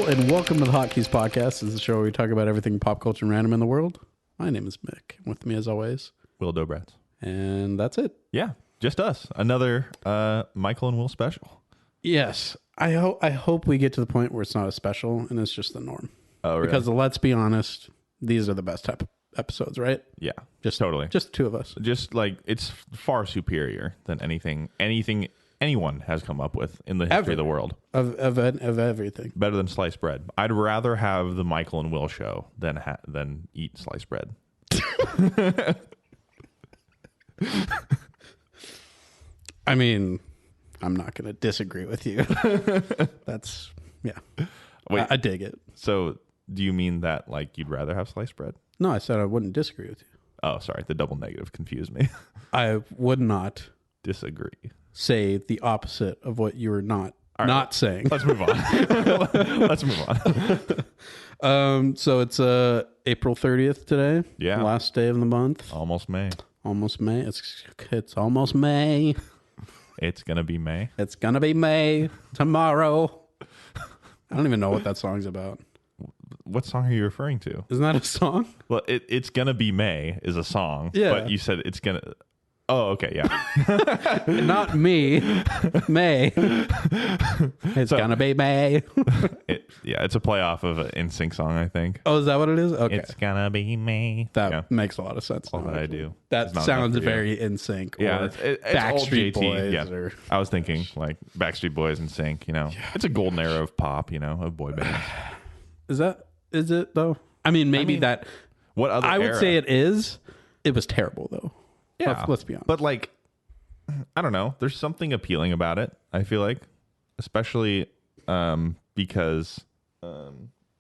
and welcome to the Hotkeys podcast. This is the show where we talk about everything pop culture and random in the world. My name is Mick. With me, as always, Will Dobrats. And that's it. Yeah, just us. Another Michael and Will special. Yes. I hope we get to the point where it's not a special and it's just the norm. Oh, really? Because let's be honest, these are the best type of episodes, right? Yeah, Just totally. Just two of us. Just like it's far superior than anything anyone has come up with in the history of the world. Of everything. Better than sliced bread. I'd rather have the Michael and Will show than eat sliced bread. I mean, I'm not going to disagree with you. That's, yeah. Wait, I dig it. So do you mean that like you'd rather have sliced bread? No, I said I wouldn't disagree with you. Oh, sorry. The double negative confused me. I would not Disagree. say the opposite of what you were not saying. Let's move on. Let's move on. So it's April 30th today. Yeah. Last day of the month. Almost May. Almost May. It's almost May. It's going to be May. It's gonna be May tomorrow. I don't even know what that song's about. What song are you referring to? Isn't that a song? Well, it's gonna be May is a song. Yeah. But you said it's gonna. Oh, okay, yeah. Not me. May. It's gonna be May. It's a playoff of an NSYNC song, I think. Oh, is that what it is? Okay. It's gonna be May. That makes a lot of sense. All now, that I actually. do. That It's not sounds enough for you. very in sync. Yeah, or it's Backstreet old JT. Boys. Yeah, Or, I was thinking like Backstreet Boys and Sync. You know, it's a golden era of pop. You know, of boy bands. is it though? I mean, maybe that. What other? I would era? say it is. It was terrible though. Yeah, Let's be honest. But like, I don't know. There's something appealing about it. I feel like, especially because.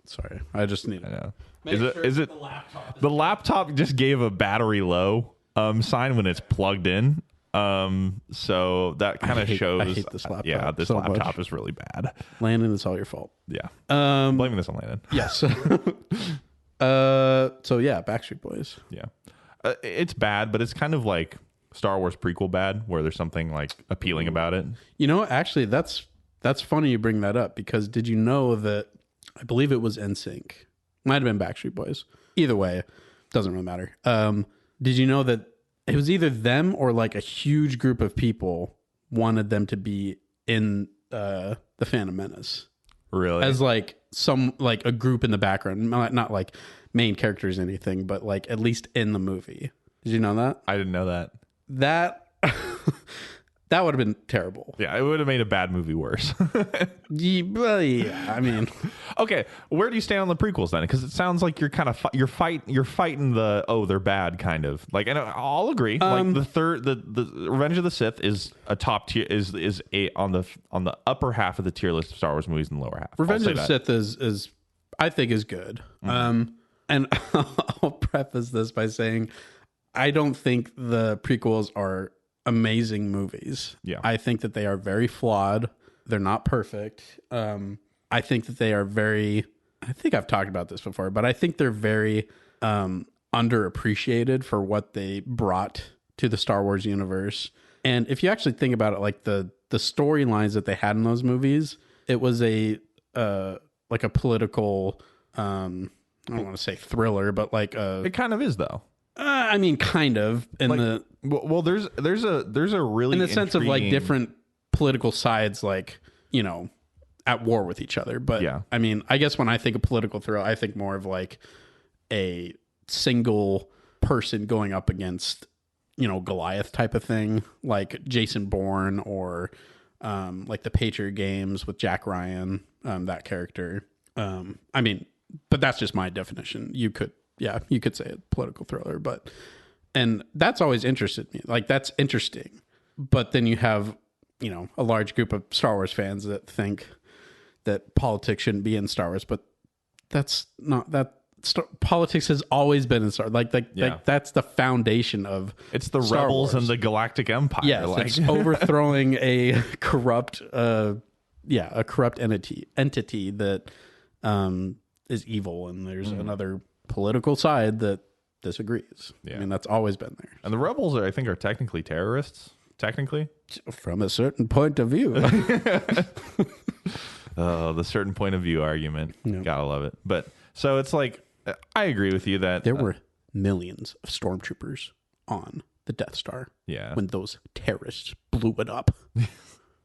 Sorry, I just need. I know. Is it the laptop just gave a battery low sign when it's plugged in. So that kind of shows. I hate this laptop. Yeah, this so laptop much. is really bad. Landon, it's all your fault. Yeah. Blaming this on Landon. Yes. So yeah, Backstreet Boys. Yeah. It's bad, but it's kind of like Star Wars prequel bad, where there's something like appealing about it. You know, actually, that's funny you bring that up because did you know that I believe it was NSYNC, might have been Backstreet Boys. Either way, doesn't really matter. Did you know that it was either them or like a huge group of people wanted them to be in the Phantom Menace? Really? As like a group in the background, not like main characters or anything, but like at least in the movie. Did you know that? I didn't know that. That would have been terrible. Yeah, it would have made a bad movie worse. Yeah, I mean, okay, where do you stand on the prequels then? Because it sounds like you're kind of you're fighting the they're bad kind of like. And I'll agree. Like the Revenge of the Sith is a top tier is on the upper half of the tier list of Star Wars movies and the lower half. Revenge of the Sith is I think is good. Mm-hmm. And I'll preface this by saying I don't think the prequels are amazing movies. Yeah. I think that they are very flawed. They're not perfect. I think that they are I think I've talked about this before, but I think they're very underappreciated for what they brought to the Star Wars universe. And if you actually think about it, like the storylines that they had in those movies, it was a political, I don't want to say thriller, but like it kind of is though. I mean, kind of in like, there's a really in the sense of like intriguing- different political sides, like, you know, at war with each other. But yeah. I mean, I guess when I think of political thriller, I think more of like a single person going up against, you know, Goliath type of thing, like Jason Bourne or like the Patriot Games with Jack Ryan, that character. I mean, but that's just my definition. You could say a political thriller, and that's always interested me. Like, that's interesting. But then you have, you know, a large group of Star Wars fans that think that politics shouldn't be in Star Wars, but that's not that. Politics has always been in Star Wars. Like that's the foundation of it's the Star rebels Wars. and the Galactic Empire. Yes, like. it's overthrowing a corrupt, a corrupt entity that is evil, and there's another political side that disagrees. Yeah. I mean, that's always been there. And the rebels I think are technically terrorists. Technically, from a certain point of view. The certain point of view argument. Yep. Gotta love it. But so it's like, I agree with you that there were millions of stormtroopers on the Death Star. Yeah. When those terrorists blew it up. And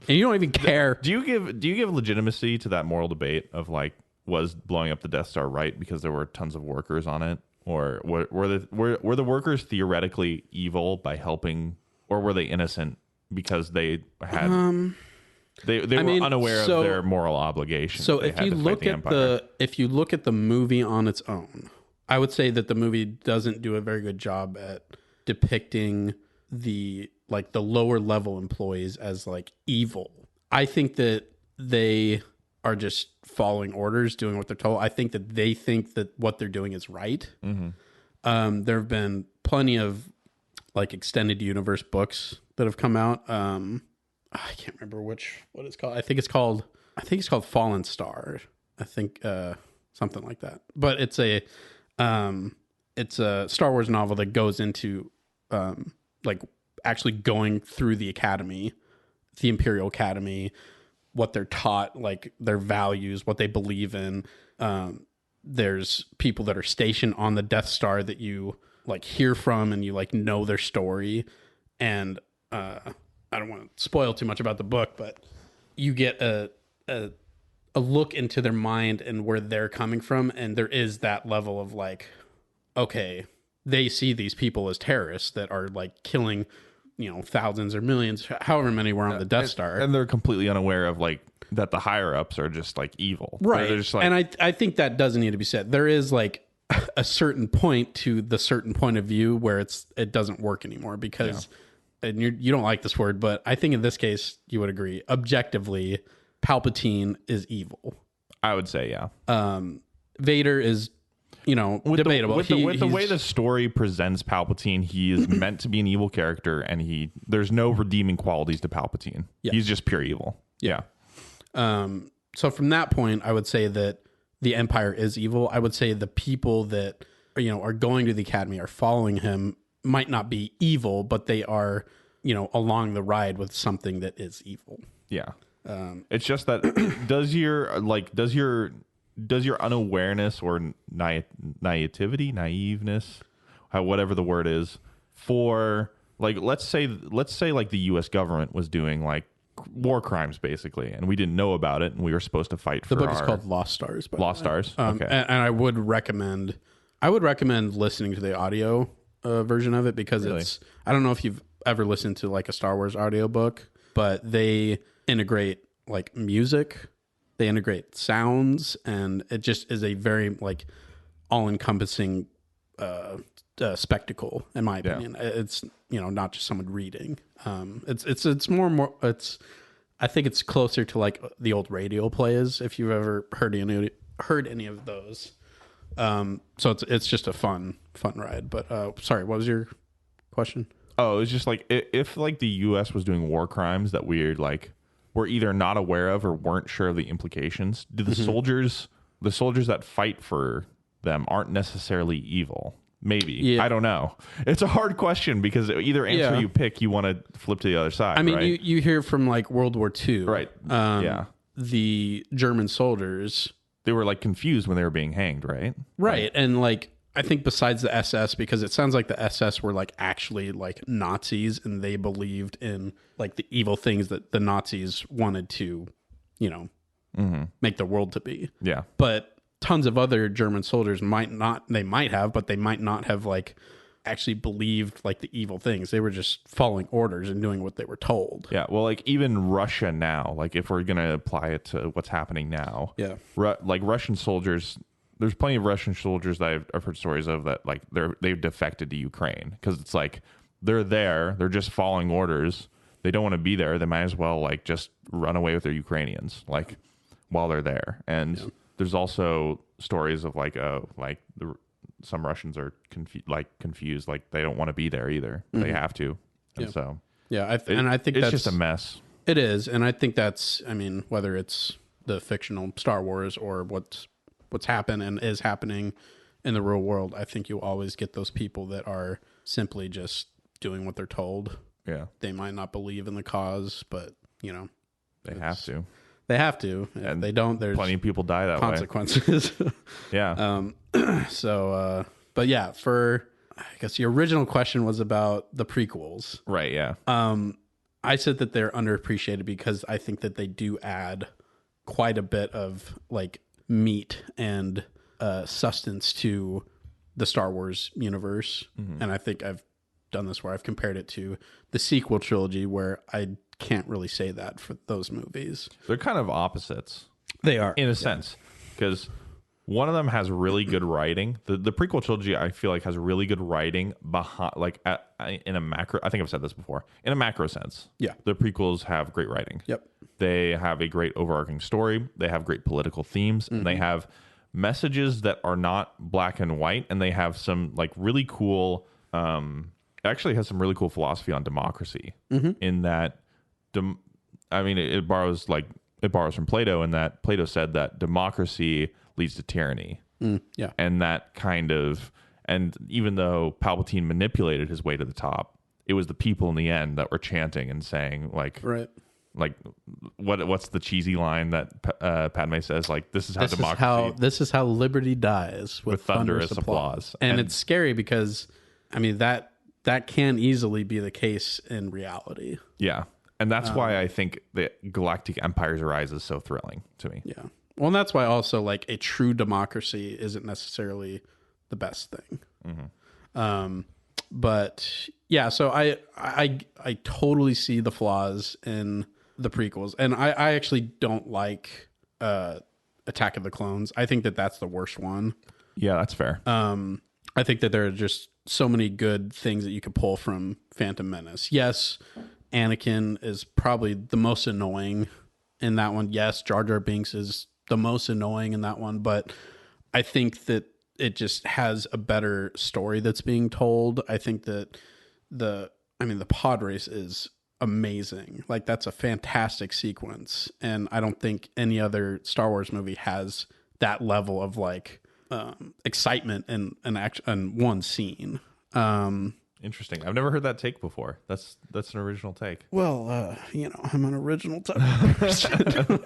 you don't even care. Do you give legitimacy to that moral debate of like, was blowing up the Death Star right because there were tons of workers on it, or were the workers theoretically evil by helping, or were they innocent because they had they were unaware of their moral obligation? So if you look at the movie on its own, I would say that the movie doesn't do a very good job at depicting the lower level employees as like evil. I think that they are just following orders, doing what they're told. I think that they think that what they're doing is right. Mm-hmm. There have been plenty of like extended universe books that have come out. I can't remember what it's called. I think it's called Fallen Star. I think something like that. But it's a Star Wars novel that goes into like actually going through the academy, the Imperial Academy, what they're taught, like their values, what they believe in. There's people that are stationed on the Death Star that you like hear from and you like know their story. And I don't want to spoil too much about the book, but you get a look into their mind and where they're coming from. And there is that level of like, okay, they see these people as terrorists that are like killing, thousands or millions, however many were on the Death Star. And they're completely unaware of like that the higher ups are just like evil. Right. They're just like, and I think that doesn't need to be said. There is like a certain point to the certain point of view where it doesn't work anymore because, and you don't like this word, but I think in this case you would agree. Objectively, Palpatine is evil. I would say, yeah. Vader is, debatable. With the way the story presents Palpatine, he is meant to be an evil character, and there's no redeeming qualities to Palpatine. Yeah. He's just pure evil. Yeah. So from that point, I would say that the Empire is evil. I would say the people that are going to the Academy are following him might not be evil, but they are along the ride with something that is evil. Yeah. It's just that does your unawareness or naiveness, whatever the word is, for like let's say like the U.S. government was doing like war crimes basically, and we didn't know about it, and we were supposed to fight for the book is called Lost Stars. Stars. Okay, and I would recommend listening to the audio version of it because it's. I don't know if you've ever listened to like a Star Wars audiobook, but they integrate like music. They integrate sounds, and it just is a very like all-encompassing spectacle, in my opinion. It's not just someone reading. It's more. I think it's closer to like the old radio plays, if you've ever heard any of those. So it's just a fun ride. But sorry, what was your question? Oh, it was just like if like the U.S. was doing war crimes that we're either not aware of or weren't sure of the implications. Do the soldiers that fight for them aren't necessarily evil? Maybe. Yeah. I don't know. It's a hard question because either answer you pick, you want to flip to the other side. I mean, right? you hear from like World War II. Right. The German soldiers. They were like confused when they were being hanged, right? Right. And like, I think besides the SS, because it sounds like the SS were like actually like Nazis and they believed in like the evil things that the Nazis wanted to, make the world to be. Yeah. But tons of other German soldiers might not have like actually believed like the evil things. They were just following orders and doing what they were told. Yeah. Well, like even Russia now, like if we're going to apply it to what's happening now, like Russian soldiers. There's plenty of Russian soldiers that I've heard stories of that like they've defected to Ukraine because it's like they're just following orders. They don't want to be there. They might as well like just run away with their Ukrainians like while they're there. And there's also stories of some Russians are confused, like they don't want to be there either. Mm-hmm. They have to, and so I think it's that's just a mess. It is, and I think that's. I mean, whether it's the fictional Star Wars or what's happened and is happening in the real world, I think you always get those people that are simply just doing what they're told. Yeah. They might not believe in the cause, but they have to. They have to. If they don't, there's plenty of people die that consequences. way. Yeah. But yeah, for I guess the original question was about the prequels. Right. Yeah. I said that they're underappreciated because I think that they do add quite a bit of like meat and substance to the Star Wars universe. And I think I've done this where I've compared it to the sequel trilogy, where I can't really say that for those movies. They're kind of opposites. They are, in a sense, because one of them has really good writing. The prequel trilogy, I feel like, has really good writing behind, like in a macro. I think I've said this before. In a macro sense, Yeah. the prequels have great writing. Yep. They have a great overarching story. They have great political themes, and they have messages that are not black and white. And they have some like really cool. It actually has some really cool philosophy on democracy. In that, it borrows from Plato, in that Plato said that democracy leads to tyranny. Yeah. And that kind of, and even though Palpatine manipulated his way to the top, it was the people in the end that were chanting and saying like, Right. like what's the cheesy line that Padme says, like, this is how democracy, this is how liberty dies with thunderous applause. And it's scary because I mean that can easily be the case in reality. Yeah. And that's why I think the Galactic Empire's Rise is so thrilling to me. Yeah. Well, and that's why also like a true democracy isn't necessarily the best thing. But yeah, so I totally see the flaws in the prequels, and I actually don't like Attack of the Clones. I think that that's the worst one. Yeah, that's fair. I think that there are just so many good things that you could pull from Phantom Menace. Yes, Anakin is probably the most annoying in that one. Yes, Jar Jar Binks is the most annoying in that one, but I think that it just has a better story that's being told. I think that the pod race is amazing. Like, that's a fantastic sequence, and I don't think any other Star Wars movie has that level of like excitement in one scene. Interesting. I've never heard that take before. That's an original take. Well, I'm an original type of person.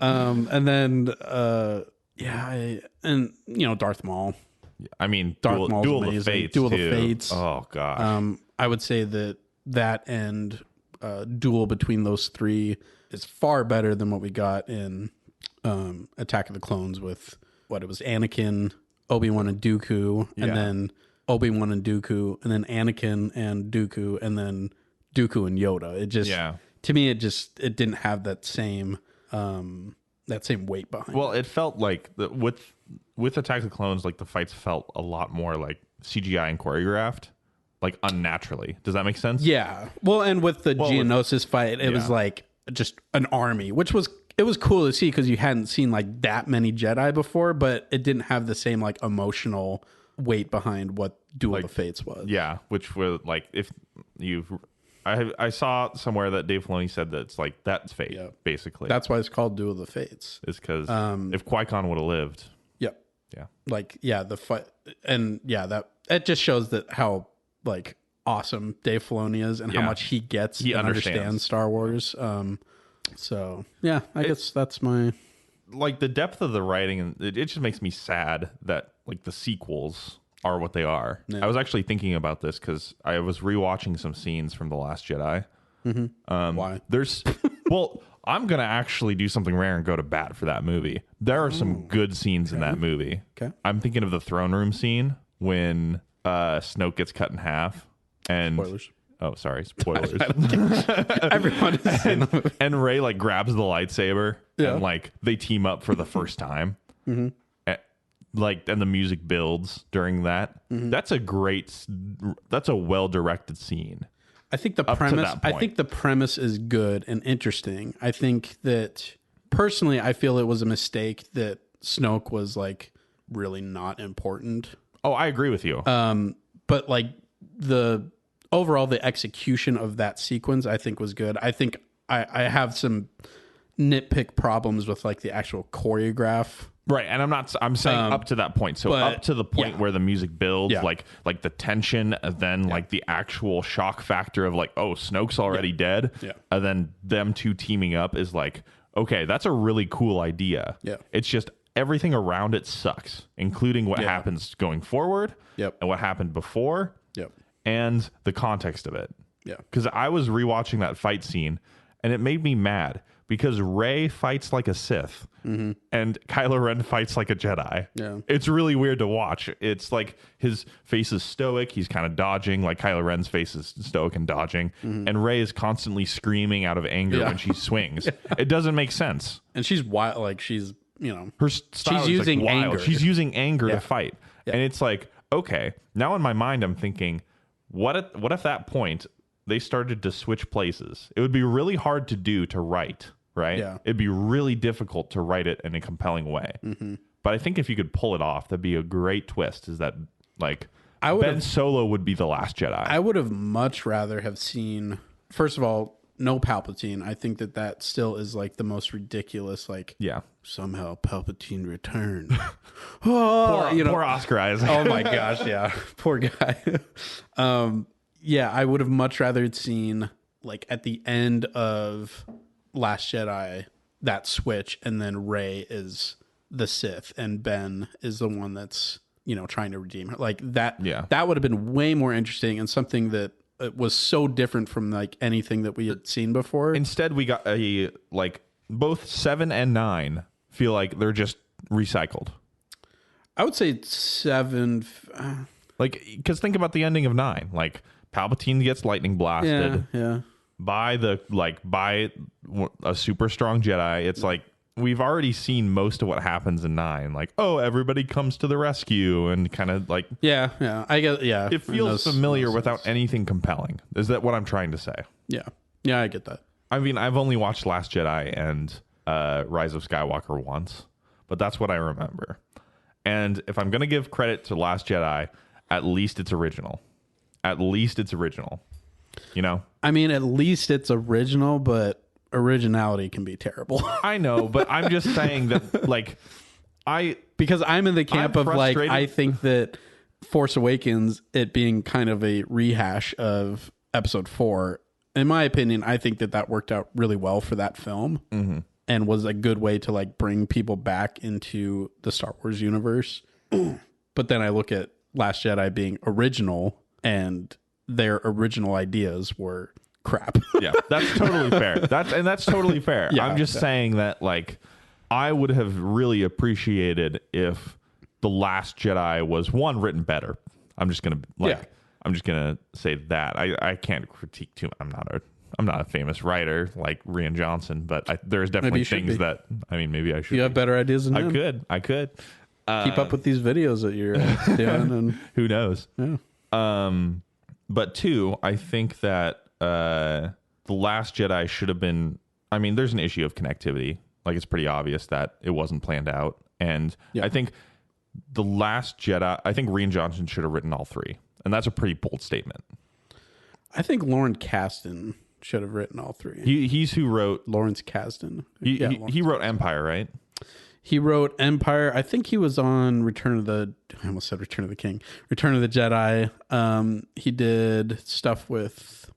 And then Darth Maul. I mean, Darth Maul's Duel of amazing. the Fates. Duel of too. the Fates. Oh gosh. I would say that and duel between those three is far better than what we got in Attack of the Clones with it was Anakin, Obi-Wan, and Dooku, and then Obi-Wan and Dooku, and then Anakin and Dooku, and then Dooku and Yoda. It just, to me, it didn't have that same weight behind. Well, it felt like with Attack of the Clones, like the fights felt a lot more like CGI and choreographed, like unnaturally. Does that make sense? Yeah. Well, and with the Geonosis fight, it was like just an army, which was cool to see because you hadn't seen like that many Jedi before, but it didn't have the same like emotional weight behind what Duel of the Fates was. Yeah, which was like, if I saw somewhere that Dave Filoni said that it's like that's fate, basically. That's why it's called Duel of the Fates. It's because if Qui-Gon would have lived. Yep. Yeah. Like, the fight, and that it just shows that how like awesome Dave Filoni is and how much he gets and understands Star Wars. So yeah, I guess that's my, like, the depth of the writing, and it just makes me sad that like the sequels are what they are. I was actually thinking about this because I was rewatching some scenes from The Last Jedi. Why? Well, I'm gonna actually do something rare and go to bat for that movie. There are some good scenes in that movie. Okay. I'm thinking of the throne room scene when Snoke gets cut in half, and Spoilers. Oh, sorry, spoilers. Everyone has seen the movie. And Rey like grabs the lightsaber and like they team up for the first time. And the music builds during that. That's a well-directed scene. I think the premise is good and interesting. I think that personally, I feel it was a mistake that Snoke was like really not important. Oh, I agree with you. But like the execution of that sequence, I think was good. I think I have some nitpick problems with like the actual choreograph Right, and I'm saying up to that point. So up to the point where the music builds, like the tension, and then like the actual shock factor of like, oh, Snoke's already dead, and then them two teaming up is like, okay, that's a really cool idea. Yeah, it's just everything around it sucks, including what happens going forward, and what happened before, and the context of it. Yeah, because I was rewatching that fight scene, and it made me mad. Because Rey fights like a Sith and Kylo Ren fights like a Jedi. Yeah. It's really weird to watch. It's like his face is stoic. He's kind of dodging, like Kylo Ren's face is stoic and dodging. And Rey is constantly screaming out of anger when she swings. It doesn't make sense. And she's wild. Like she's, her style she's using like wild. anger. She's using anger to fight. Yeah. And it's like, okay, now in my mind, I'm thinking, what if that point they started to switch places? It would be really hard to do to write, right? Yeah. It'd be really difficult to write it in a compelling way. But I think if you could pull it off, that'd be a great twist. Is that like Ben Solo would be the last Jedi? I would have much rather have seen, first of all, no Palpatine. I think that still is like the most ridiculous, like, somehow Palpatine returned. Poor Oscar Isaac. Oh my gosh, yeah. Poor guy. Yeah, I would have much rather seen, like, at the end of Last Jedi, that switch, and then Rey is the Sith, and Ben is the one that's, trying to redeem her. Like, that would have been way more interesting, and something that was so different from, like, anything that we had seen before. Instead, we got both 7 and 9 feel like they're just recycled. I would say 7... because think about the ending of 9. Like, Palpatine gets lightning blasted by a super strong Jedi. It's like we've already seen most of what happens in 9. Like, oh, everybody comes to the rescue and kind of like I get it feels familiar without anything compelling. Is that what I'm trying to say? Yeah, I get that. I mean, I've only watched Last Jedi and Rise of Skywalker once, but that's what I remember. And if I'm gonna give credit to Last Jedi, at least it's original. At least it's original. I mean, at least it's original, but originality can be terrible. I know, but I'm just saying that, because I'm in the camp of I think that Force Awakens, it being kind of a rehash of Episode 4, in my opinion, I think that worked out really well for that film and was a good way to like bring people back into the Star Wars universe. But then I look at Last Jedi being original, and their original ideas were crap. Yeah, that's totally fair. That's totally fair. Yeah, I'm just saying that, like, I would have really appreciated if The Last Jedi was written better. I'm just gonna say that. I can't critique too. I'm not a famous writer like Rian Johnson, but there's definitely things that maybe I should. You have better ideas than him. I could keep up with these videos that you're doing, and who knows? Yeah. But 2, I think that The Last Jedi should have been... I mean, there's an issue of connectivity. Like, it's pretty obvious that it wasn't planned out. And I think The Last Jedi... I think Rian Johnson should have written all 3. And that's a pretty bold statement. I think Lawrence Kasdan should have written all 3. He's who wrote... Lawrence Kasdan. He wrote Empire, right? He wrote Empire. I think he was on Return of the King. Return of the Jedi. He did stuff with...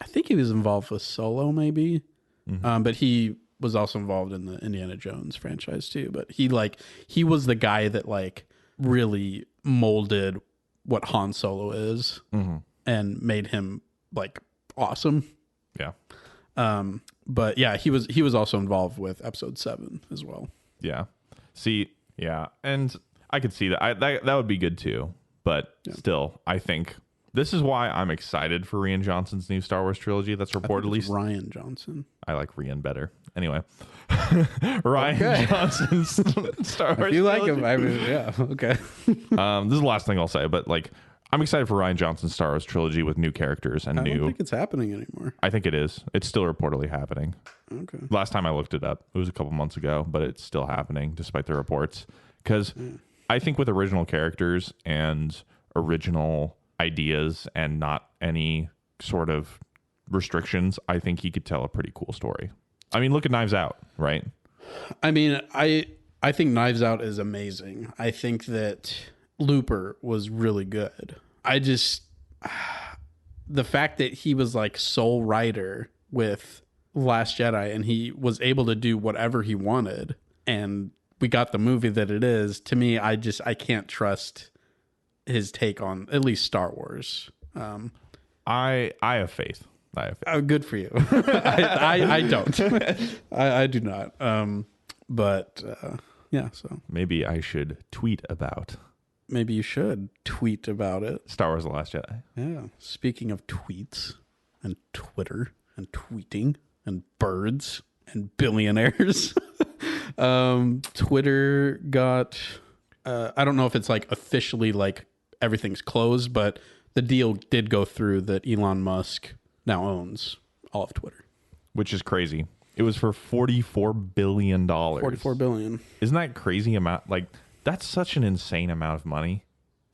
I think he was involved with Solo, maybe. But he was also involved in the Indiana Jones franchise, too. But he was the guy that, like, really molded what Han Solo is and made him, like, awesome. Yeah. But, yeah, he was also involved with Episode 7 as well. Yeah. See, yeah. And I could see that. That would be good too. But still, I think this is why I'm excited for Rian Johnson's new Star Wars trilogy that's reportedly... Rian Johnson. I like Rian better. Anyway. Rian Johnson's Star Wars trilogy. If you like him, okay. This is the last thing I'll say, but like, I'm excited for Rian Johnson's Star Wars trilogy with new characters and I don't think it's happening anymore. I think it is. It's still reportedly happening. Okay. Last time I looked it up, it was a couple months ago, but it's still happening despite the reports. Because I think with original characters and original ideas and not any sort of restrictions, I think he could tell a pretty cool story. I mean, look at Knives Out, right? I mean, I think Knives Out is amazing. I think that Looper was really good. I just the fact that he was like sole writer with Last Jedi and he was able to do whatever he wanted and we got the movie that it is, to me I can't trust his take on at least Star Wars. I have faith. Good for you. I don't. I do not. But yeah, so maybe I should tweet about. Maybe you should tweet about it. Star Wars: The Last Jedi. Yeah. Speaking of tweets and Twitter and tweeting and birds and billionaires, Twitter got. I don't know if it's like officially like everything's closed, but the deal did go through that Elon Musk now owns all of Twitter, which is crazy. It was for $44 billion. $44 billion. Isn't that crazy amount? Like, that's such an insane amount of money.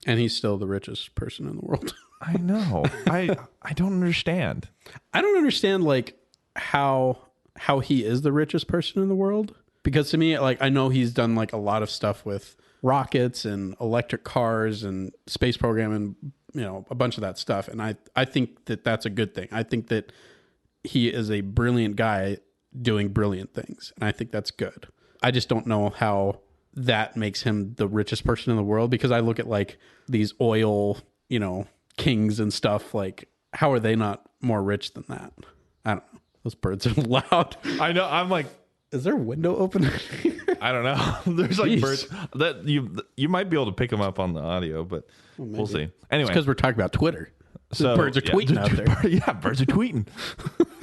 And he's still the richest person in the world. I know. I don't understand. I don't understand like how he is the richest person in the world. Because to me, like I know he's done like a lot of stuff with rockets and electric cars and space program and a bunch of that stuff. And I think that that's a good thing. I think that he is a brilliant guy doing brilliant things. And I think that's good. I just don't know how that makes him the richest person in the world, because I look at like these oil, kings and stuff. Like, how are they not more rich than that? I don't know. Those birds are loud. I know. I'm like, is there a window open? I don't know. There's like birds that you might be able to pick them up on the audio, but we'll see. Anyway, because we're talking about Twitter. So birds are tweeting out there. Yeah, birds are tweeting.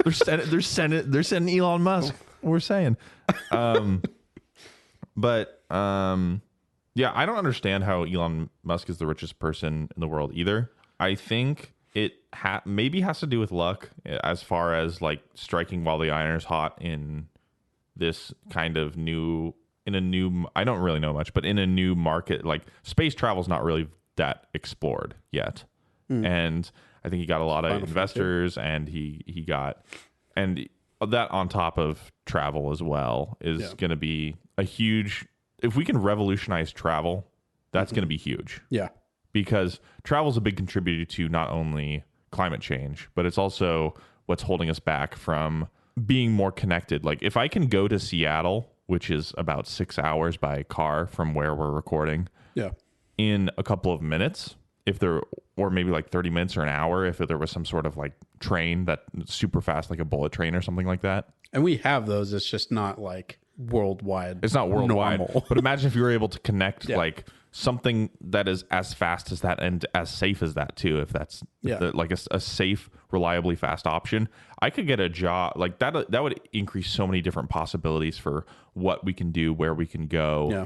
they're sending Elon Musk. We're saying, but yeah, I don't understand how Elon Musk is the richest person in the world either. I think it maybe has to do with luck, as far as like striking while the iron is hot in this kind of I don't really know much, but in a new market. Like, space travel is not really that explored yet. And I think he got a lot of investors, and he got, and that on top of travel as well is going to be a huge, if we can revolutionize travel, that's going to be huge. Yeah. Because travel is a big contributor to not only climate change, but it's also what's holding us back from being more connected. Like, if I can go to Seattle, which is about 6 hours by car from where we're recording, in a couple of minutes, or maybe like 30 minutes or an hour, if there was some sort of like train that's super fast, like a bullet train or something like that. And we have those. It's just not like worldwide. It's not worldwide. But imagine if you were able to connect like something that is as fast as that and as safe as that too. If that's like a safe, reliably fast option, I could get a job like that. That would increase so many different possibilities for what we can do, where we can go. Yeah.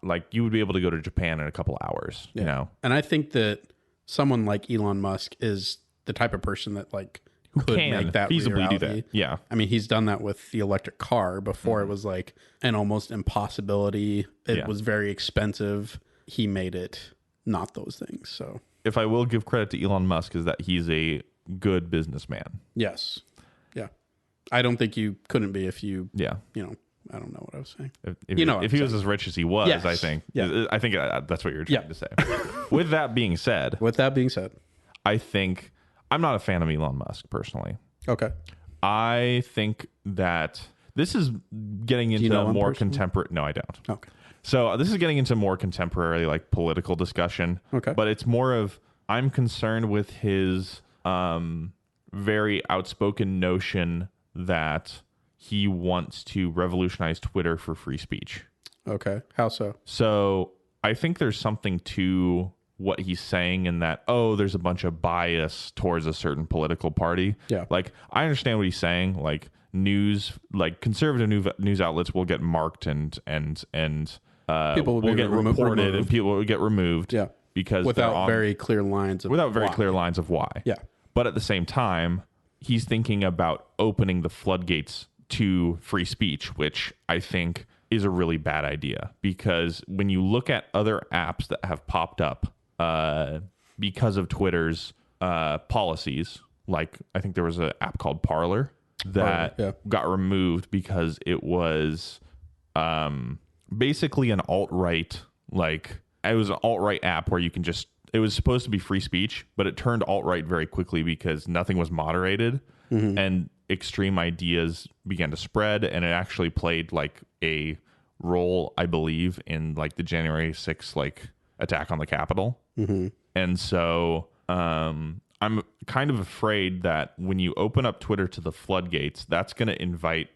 Like, you would be able to go to Japan in a couple hours, And I think that someone like Elon Musk is the type of person that like could make that feasibly reality. Do that. Yeah. I mean, he's done that with the electric car before. It was like an almost impossibility. It was very expensive. He made it not those things. So if I will give credit to Elon Musk, is that he's a good businessman. Yes. Yeah. I don't think you couldn't be if you, I don't know what I was saying. If he was as rich as he was, yes. I think that's what you're trying to say. With that being said, I think I'm not a fan of Elon Musk personally. Okay. I think that this is getting into more contemporary. No, I don't. Okay. So this is getting into more contemporary, like, political discussion. Okay. But it's more of, I'm concerned with his very outspoken notion that he wants to revolutionize Twitter for free speech. Okay. How so? So I think there's something to what he's saying in that, there's a bunch of bias towards a certain political party. Yeah. Like, I understand what he's saying. Like, conservative news outlets will get marked and people will get reported and people will get removed. Yeah. Because without very clear lines of why. Yeah. But at the same time, he's thinking about opening the floodgates to free speech, which I think is a really bad idea, because when you look at other apps that have popped up because of Twitter's policies, like I think there was an app called Parler that got removed because it was basically an alt-right, like it was an alt-right app where you can just, it was supposed to be free speech, but it turned alt-right very quickly because nothing was moderated and extreme ideas began to spread, and it actually played like a role, I believe, in like the January 6th like attack on the Capitol. And so I'm kind of afraid that when you open up Twitter to the floodgates, that's going to invite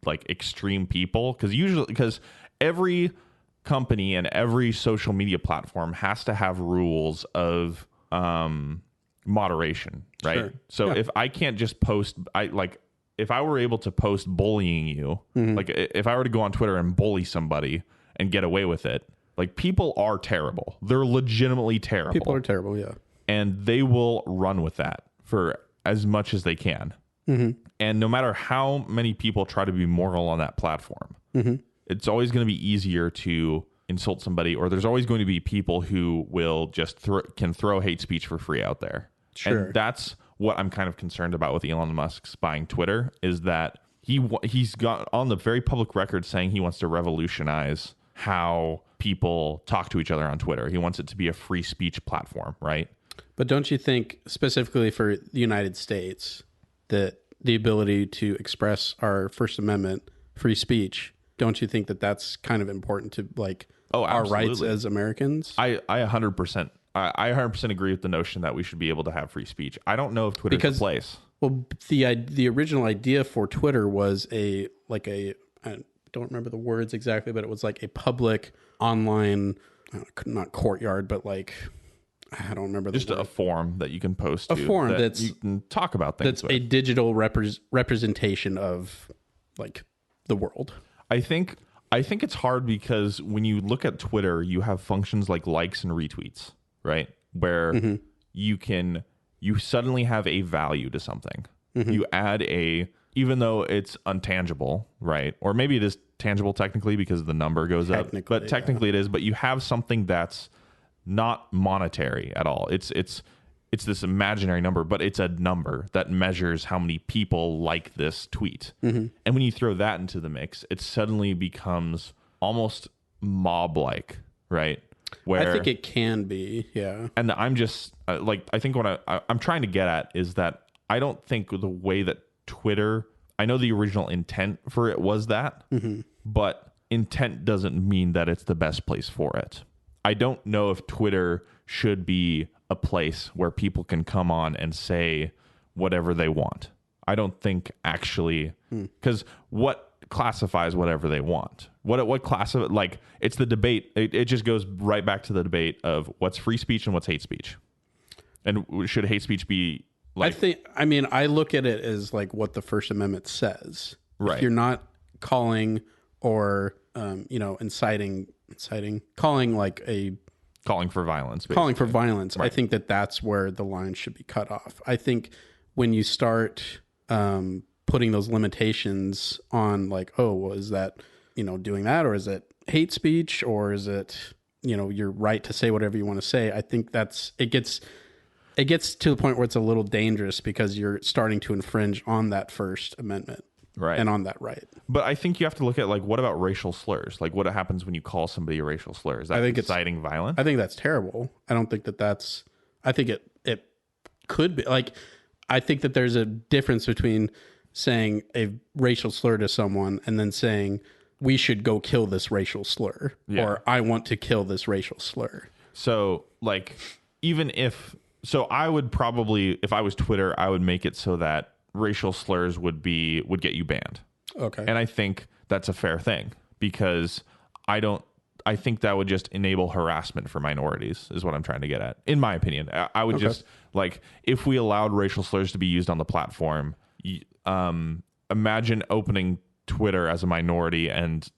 like extreme people, because every company and every social media platform has to have rules of moderation, right? Sure. So if I can't just post, if I were able to post bullying you, like if I were to go on Twitter and bully somebody and get away with it, like people are terrible. They're legitimately terrible. People are terrible, yeah. And they will run with that for as much as they can. And no matter how many people try to be moral on that platform, it's always going to be easier to insult somebody, or there's always going to be people who will just can throw hate speech for free out there. Sure. And that's what I'm kind of concerned about with Elon Musk buying Twitter, is that he's got on the very public record saying he wants to revolutionize how people talk to each other on Twitter. He wants it to be a free speech platform, right? But don't you think, specifically for the United States, that the ability to express our First Amendment free speech, don't you think that that's kind of important to like our rights as Americans? I 100%. I 100% agree with the notion that we should be able to have free speech. I don't know if Twitter's the place. Well, the original idea for Twitter was I don't remember the words exactly, but it was like a public online, not courtyard, but like, I don't remember the just word. A forum that you can post a forum that you can talk about things that's with. A digital representation of like the world. I think it's hard because when you look at Twitter, you have functions like likes and retweets, right? Where you suddenly have a value to something. You add even though it's untangible, right? Or maybe it is tangible technically because the number goes up, but technically it is, but you have something that's not monetary at all. It's this imaginary number, but it's a number that measures how many people like this tweet. And when you throw that into the mix, it suddenly becomes almost mob-like, right? Where I think it can be, yeah. And I'm just I think what I'm trying to get at is that I don't think the way that Twitter, I know the original intent for it was that, but intent doesn't mean that it's the best place for it. I don't know if Twitter should be a place where people can come on and say whatever they want. I don't think actually, because what classifies whatever they want? What classifies, like, it's the debate. It just goes right back to the debate of what's free speech and what's hate speech. And should hate speech be like... I look at it as like what the First Amendment says. Right. If you're not calling or, inciting, calling for violence. Basically. Calling for violence. Right. I think that's where the line should be cut off. I think when you start putting those limitations on like, is that, doing that, or is it hate speech, or is it, your right to say whatever you want to say? I think it gets to the point where it's a little dangerous because you're starting to infringe on that First Amendment. Right. And on that right. But I think you have to look at, like, what about racial slurs? Like, what happens when you call somebody a racial slur? Is that inciting violence? I think that's terrible. I don't think that's... I think it could be... Like, I think that there's a difference between saying a racial slur to someone and then saying, we should go kill this racial slur. Yeah. Or, I want to kill this racial slur. So, like, even if... So, I would probably... If I was Twitter, I would make it so that racial slurs would get you banned. Okay. And I think that's a fair thing because I think that would just enable harassment for minorities is what I'm trying to get at. In my opinion, I would just like, if we allowed racial slurs to be used on the platform, imagine opening Twitter as a minority and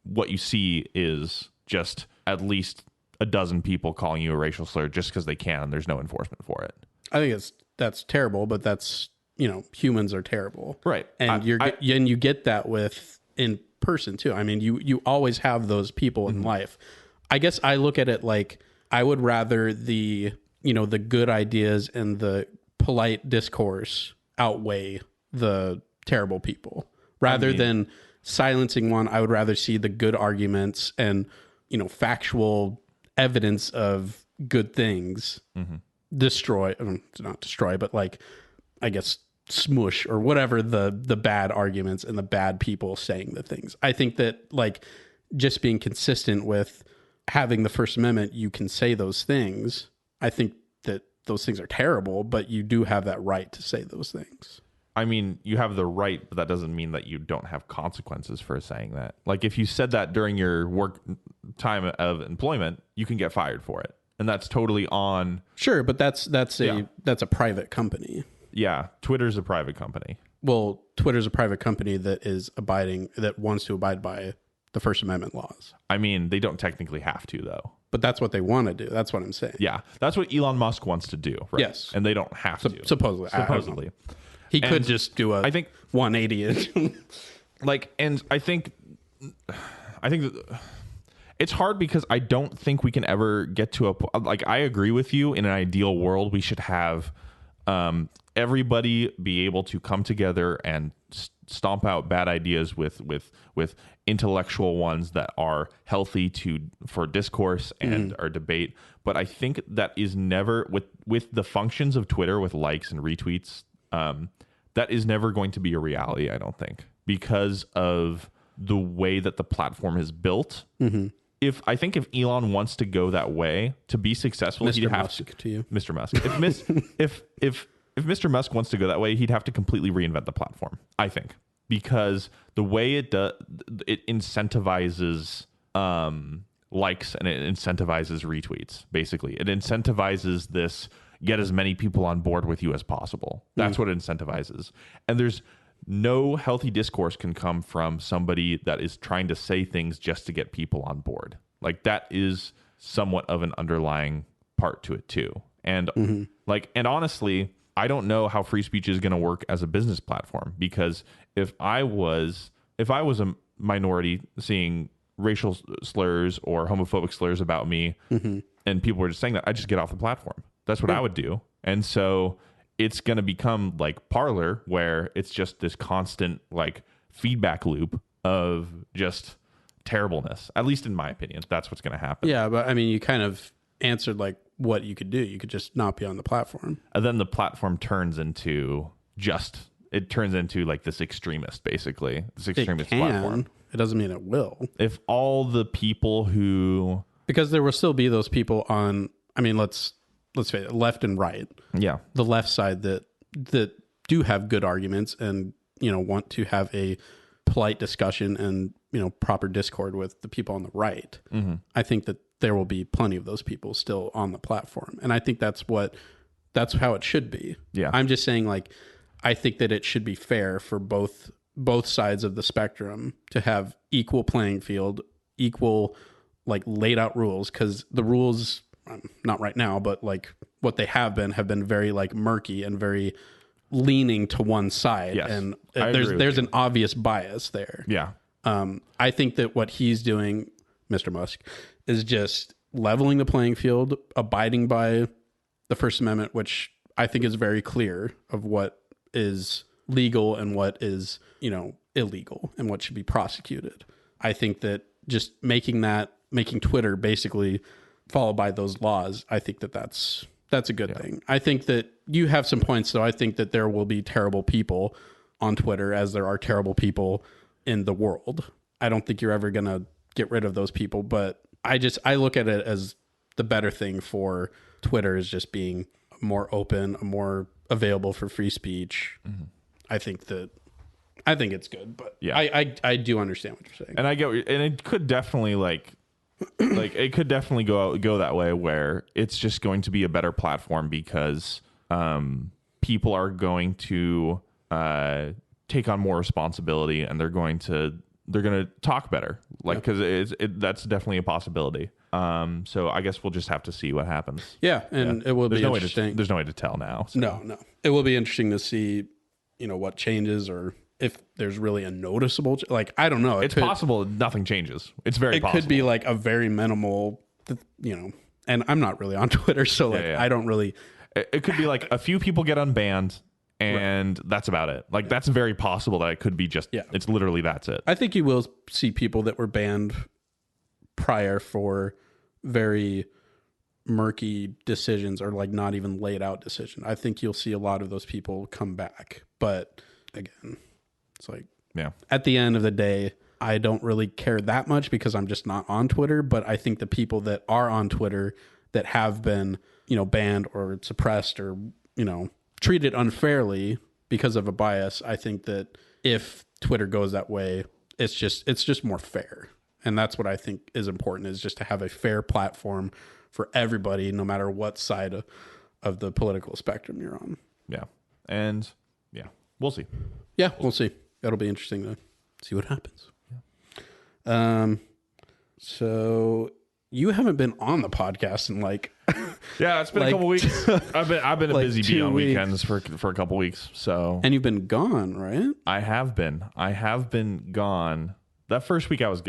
what you see is just at least a dozen people calling you a racial slur just because they can and there's no enforcement for it. I think that's terrible, but that's, humans are terrible. Right. And you get that in person too. I mean, you always have those people in life. I guess I look at it like I would rather the good ideas and the polite discourse outweigh the terrible people rather than silencing one. I would rather see the good arguments and, factual evidence of good things destroy, not destroy, but like, I guess, smush or whatever the bad arguments and the bad people saying the things. I think that like just being consistent with having the First Amendment, you can say those things. I think that those things are terrible, but you do have that right to say those things. I mean, you have the right, but that doesn't mean that you don't have consequences for saying that. Like if you said that during your work time of employment, you can get fired for it. And that's totally on. Sure, but that's a private company. Yeah, Twitter's a private company. Well, Twitter's a private company that wants to abide by the First Amendment laws. I mean, they don't technically have to, though. But that's what they want to do. That's what I'm saying. Yeah, that's what Elon Musk wants to do, right? Yes. And they don't have to. Supposedly. He could just do I think 180. And I think that it's hard because I don't think we can ever get to I agree with you. In an ideal world, we should have everybody be able to come together and stomp out bad ideas with intellectual ones that are healthy for discourse and our debate. But I think that is never with the functions of Twitter with likes and retweets. That is never going to be a reality, I don't think, because of the way that the platform is built. If Elon wants to go that way to be successful, Mr. he'd have Musk to you. Mr. Musk. If Mr. Musk wants to go that way, he'd have to completely reinvent the platform, I think, because the way it incentivizes likes and it incentivizes retweets. Basically, it incentivizes this. Get as many people on board with you as possible. That's what it incentivizes. And there's no healthy discourse can come from somebody that is trying to say things just to get people on board. Like that is somewhat of an underlying part to it too. And and honestly, I don't know how free speech is going to work as a business platform, because if I was a minority seeing racial slurs or homophobic slurs about me and people were just saying that, I'd just get off the platform. That's what I would do. And so it's going to become like Parler, where it's just this constant like feedback loop of just terribleness. At least in my opinion, that's what's going to happen. Yeah, but I mean, you kind of answered like what you could do. You could just not be on the platform. And then the platform turns into like this extremist, basically. This extremist platform. It doesn't mean it will. If all the people who... Because there will still be those people on, I mean, let's face it, left and right. Yeah. The left side that do have good arguments and, want to have a polite discussion and, proper discord with the people on the right. I think that there will be plenty of those people still on the platform. And I think that's how it should be. Yeah. I'm just saying, like, I think that it should be fair for both sides of the spectrum to have equal playing field, equal, like, laid out rules, because the rules, not right now, but like what they have been very like murky and very leaning to one side. Yes, and there's an obvious bias there. Yeah. I think that what he's doing, Mr. Musk, is just leveling the playing field, abiding by the First Amendment, which I think is very clear of what is legal and what is, illegal and what should be prosecuted. I think that just making Twitter basically follow by those laws, I think that's a good thing. I think that you have some points, though. I think that there will be terrible people on Twitter, as there are terrible people in the world. I don't think you're ever going to get rid of those people, but I look at it as the better thing for Twitter is just being more open, more available for free speech. I think it's good, but yeah, I do understand what you're saying. And and it could definitely it could definitely go that way, where it's just going to be a better platform because people are going to take on more responsibility, and they're going to talk better, because that's definitely a possibility. So I guess we'll just have to see what happens. Yeah, and it will be interesting. There's no way to tell now. So. No, it will be interesting to see, what changes, or if there's really a noticeable, I don't know. It's possible nothing changes. It's very possible. It could be like a very minimal, and I'm not really on Twitter, so I don't really. It could be like a few people get unbanned, And that's about it. Like, that's very possible that it could be just, it's literally that's it. I think you will see people that were banned prior for very murky decisions or like not even laid out decision. I think you'll see a lot of those people come back. But again, it's like, at the end of the day, I don't really care that much because I'm just not on Twitter. But I think the people that are on Twitter that have been, banned or suppressed or, treated unfairly because of a bias, I think that if Twitter goes that way, it's just more fair. And that's what I think is important, is just to have a fair platform for everybody, no matter what side of the political spectrum you're on. Yeah. And we'll see. Yeah, we'll see. It'll be interesting to see what happens. Yeah. So you haven't been on the podcast in it's been a couple weeks. I've been a busy bee on weekends for a couple weeks. So, and you've been gone, right? I have been gone. That first week I was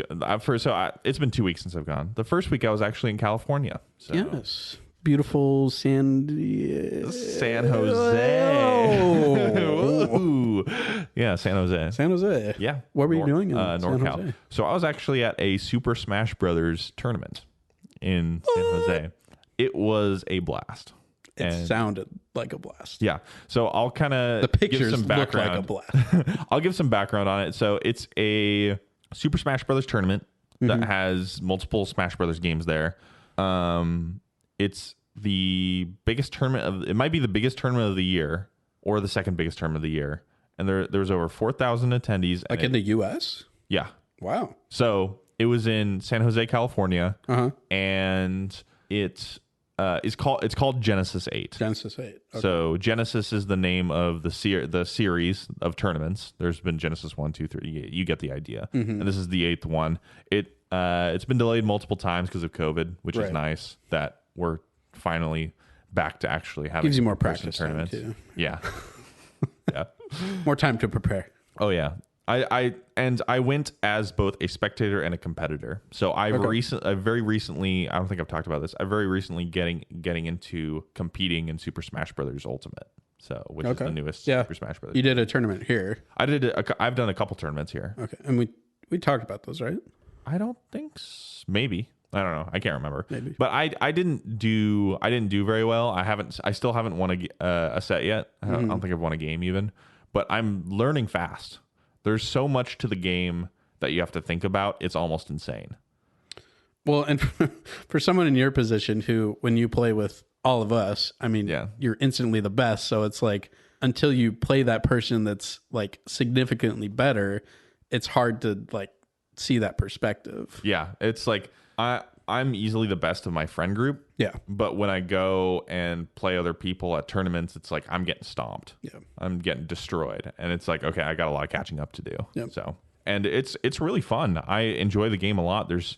it's been 2 weeks since I've gone. The first week I was actually in California. So. Yes. Beautiful San Jose. Ooh. Yeah, San Jose. San Jose. Yeah. What were you doing in NorCal? Jose? So I was actually at a Super Smash Brothers tournament in San Jose. It was a blast. It sounded like a blast. Yeah. So I'll kind of the pictures give some background. Look like a blast. I'll give some background on it. So it's a Super Smash Brothers tournament that has multiple Smash Brothers games there. It's the biggest tournament it might be the biggest tournament of the year or the second biggest tournament of the year. And there's over 4,000 attendees. Like in the US? Yeah. Wow. So it was in San Jose, California. And it's called Genesis 8. Genesis 8. Okay. So Genesis is the name of the series of tournaments. There's been Genesis 1, 2, 3. You get the idea. And this is the 8th one. It's been delayed multiple times because of COVID, which is nice that we're finally back to actually having gives you more practice tournaments. Too. Yeah. Yeah. More time to prepare. Oh yeah. I went as both a spectator and a competitor. So I very recently, I don't think I've talked about this. I very recently getting into competing in Super Smash Brothers Ultimate. So which is the newest Super Smash Brothers. You did a tournament here. I've done a couple tournaments here. Okay, and we talked about those, right? I don't think maybe. I don't know. I can't remember. Maybe. But I didn't do very well. I still haven't won a set yet. I don't think I've won a game even. But I'm learning fast. There's so much to the game that you have to think about. It's almost insane. Well, and for someone in your position who, when you play with all of us, I mean, you're instantly the best. So it's like, until you play that person that's like significantly better, it's hard to like see that perspective. Yeah. It's like, I'm easily the best of my friend group. Yeah. But when I go and play other people at tournaments, it's like I'm getting stomped. Yeah. I'm getting destroyed. And it's like, okay, I got a lot of catching up to do. Yep. So, and it's really fun. I enjoy the game a lot. There's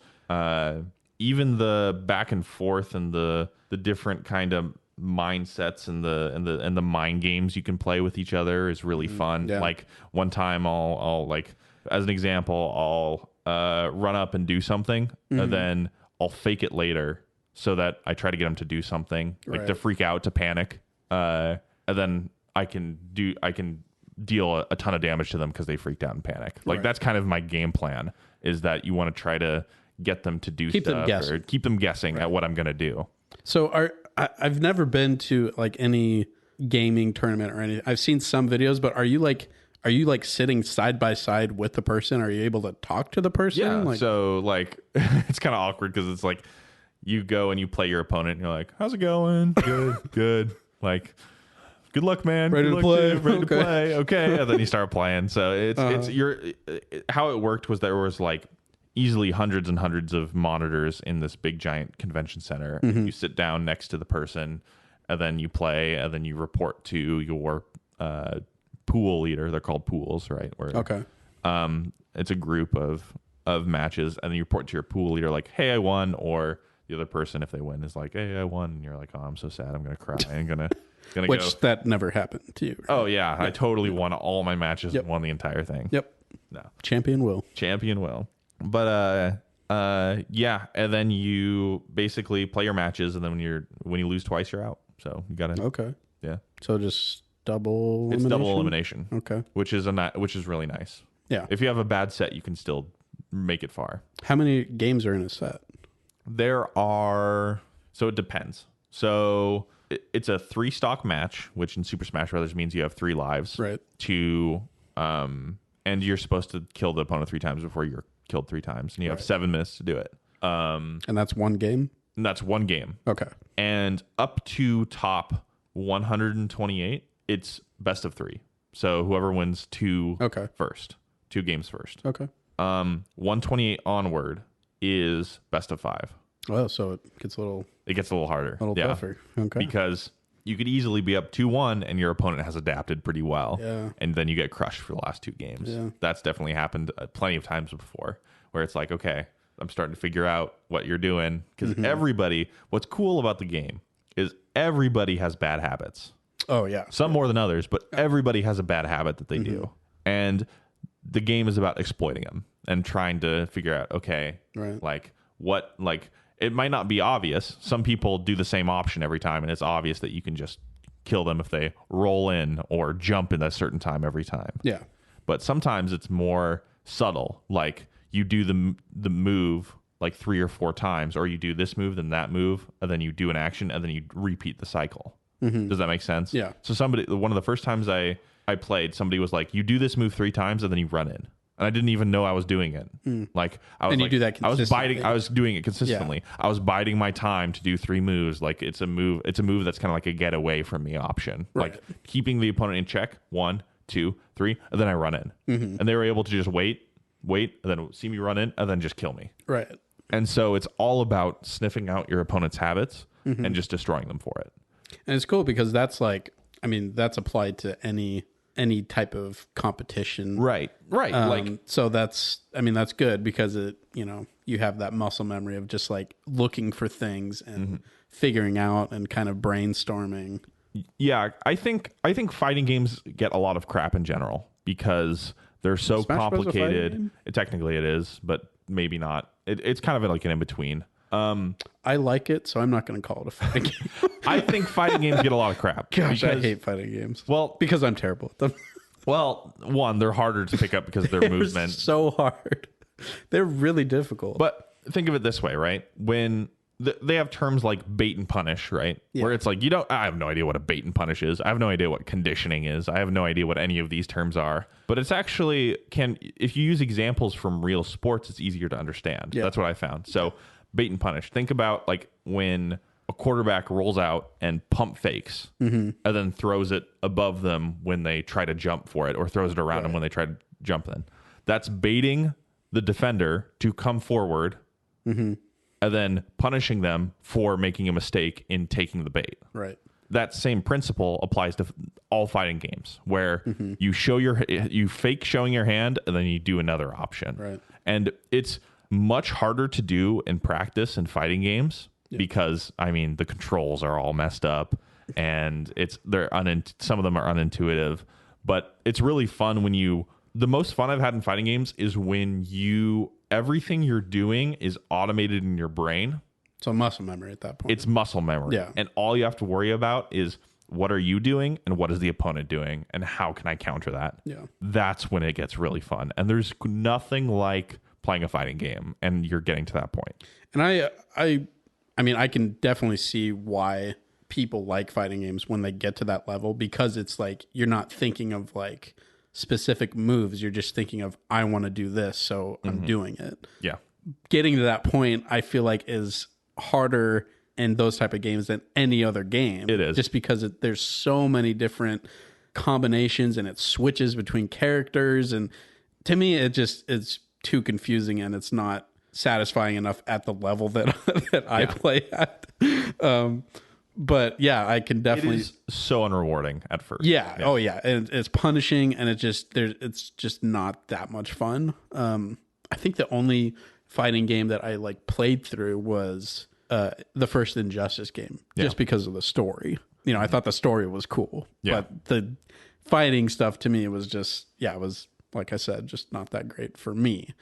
even the back and forth and the different kind of mindsets and the mind games you can play with each other is really fun. Yeah. Like one time I'll like, as an example, I'll run up and do something and then I'll fake it later so that I try to get them to do something, like to freak out, to panic. And then I can deal a ton of damage to them because they freaked out and panic. Like that's kind of my game plan, is that you want to try to get them to do stuff or keep them guessing at what I'm going to do. So I've never been to like any gaming tournament or anything. I've seen some videos, but are you like sitting side by side with the person? Are you able to talk to the person? Yeah. So like, it's kind of awkward because it's like you go and you play your opponent and you're like, how's it going? Good, good. Like, good luck, man. Ready to play. Ready to play. Okay. And then you start playing. So how it worked was there was like easily hundreds and hundreds of monitors in this big giant convention center. You sit down next to the person and then you play and then you report to your, pool leader. They're called pools, right? Where, it's a group of matches, and then you report to your pool leader like, "Hey, I won," or the other person, if they win, is like, "Hey, I won," and you're like, "Oh, I'm so sad. I'm gonna cry. I'm gonna Which that never happened to you. Right? Oh yeah, I totally won all my matches and won the entire thing. Yep. No. Champion will. But yeah, and then you basically play your matches, and then when you lose twice, you're out. So you gotta Okay. Yeah. So just double It's elimination? double elimination. Okay. Which is really nice. Yeah. If you have a bad set, you can still make it far. How many games are in a set? So it depends. So it's a 3-stock match, which in Super Smash Brothers means you have 3 lives. Right. And you're supposed to kill the opponent 3 times before you're killed 3 times, and you have 7 minutes to do it. And that's one game? And that's one game. Okay. And up to top 128, it's best of 3. So whoever wins 2 first, 2 games first. Okay. 128 onward is best of 5. Well, so it gets a little harder. A little tougher. Okay. Because you could easily be up 2-1 and your opponent has adapted pretty well. Yeah. And then you get crushed for the last 2 games. Yeah. That's definitely happened plenty of times before, where it's like, okay, I'm starting to figure out what you're doing. Because what's cool about the game is everybody has bad habits. Oh, yeah. Some more than others, but everybody has a bad habit that they do. And the game is about exploiting them and trying to figure out, okay, it might not be obvious. Some people do the same option every time, and it's obvious that you can just kill them if they roll in or jump in a certain time every time. Yeah. But sometimes it's more subtle, like you do the move like 3 or 4 times, or you do this move, then that move, and then you do an action, and then you repeat the cycle. Does that make sense? Yeah. So one of the first times I played, somebody was like, you do this move 3 times, and then you run in. And I didn't even know I was doing it. Like I was, and you do that consistently. I was doing it consistently. Yeah. I was biding my time to do 3 moves. Like it's a move that's kind of like a get away from me option. Right. Like keeping the opponent in check. 1, 2, 3, and then I run in. And they were able to just wait, and then see me run in, and then just kill me. Right. And so it's all about sniffing out your opponent's habits and just destroying them for it. And it's cool because that's applied to any type of competition. Right. So that's good because you have that muscle memory of just like looking for things and figuring out and kind of brainstorming. Yeah, I think fighting games get a lot of crap in general because they're so complicated. Technically it is, but maybe not. It's kind of like an in-between. I like it, so I'm not going to call it a fighting game. I think fighting games get a lot of crap. Gosh, I hate fighting games. Well, because I'm terrible at them. Well, one, they're harder to pick up because they're movement. So hard. They're really difficult. But think of it this way, right? When they have terms like bait and punish, right? Yeah. Where it's like, I have no idea what a bait and punish is. I have no idea what conditioning is. I have no idea what any of these terms are. But it's actually if you use examples from real sports, it's easier to understand. Yeah. That's what I found. So bait and punish. Think about like when a quarterback rolls out and pump fakes and then throws it above them when they try to jump for it, or throws it around them when they try to jump in. That's baiting the defender to come forward and then punishing them for making a mistake in taking the bait. Right. That same principle applies to all fighting games where you fake showing your hand and then you do another option. Right. And it's much harder to do in practice in fighting games because the controls are all messed up and some of them are unintuitive, but it's really fun the most fun I've had in fighting games is when everything you're doing is automated in your brain. So muscle memory at that point. It's muscle memory. Yeah. And all you have to worry about is what are you doing and what is the opponent doing and how can I counter that? Yeah. That's when it gets really fun. And there's nothing like playing a fighting game and you're getting to that point. And I can definitely see why people like fighting games when they get to that level, because it's like you're not thinking of like specific moves. You're just thinking of, I want to do this, so I'm doing it. Yeah. Getting to that point, I feel like is harder in those type of games than any other game. It is. Just because there's so many different combinations and it switches between characters. And to me, it's too confusing and it's not satisfying enough at the level that I play at. But yeah, I can definitely. It is so unrewarding at first. Yeah. Oh yeah. And it's punishing and it's just not that much fun. I think the only fighting game that I like played through was the first Injustice game, just because of the story. I thought the story was cool, but the fighting stuff to me was just, it was, like I said, just not that great for me.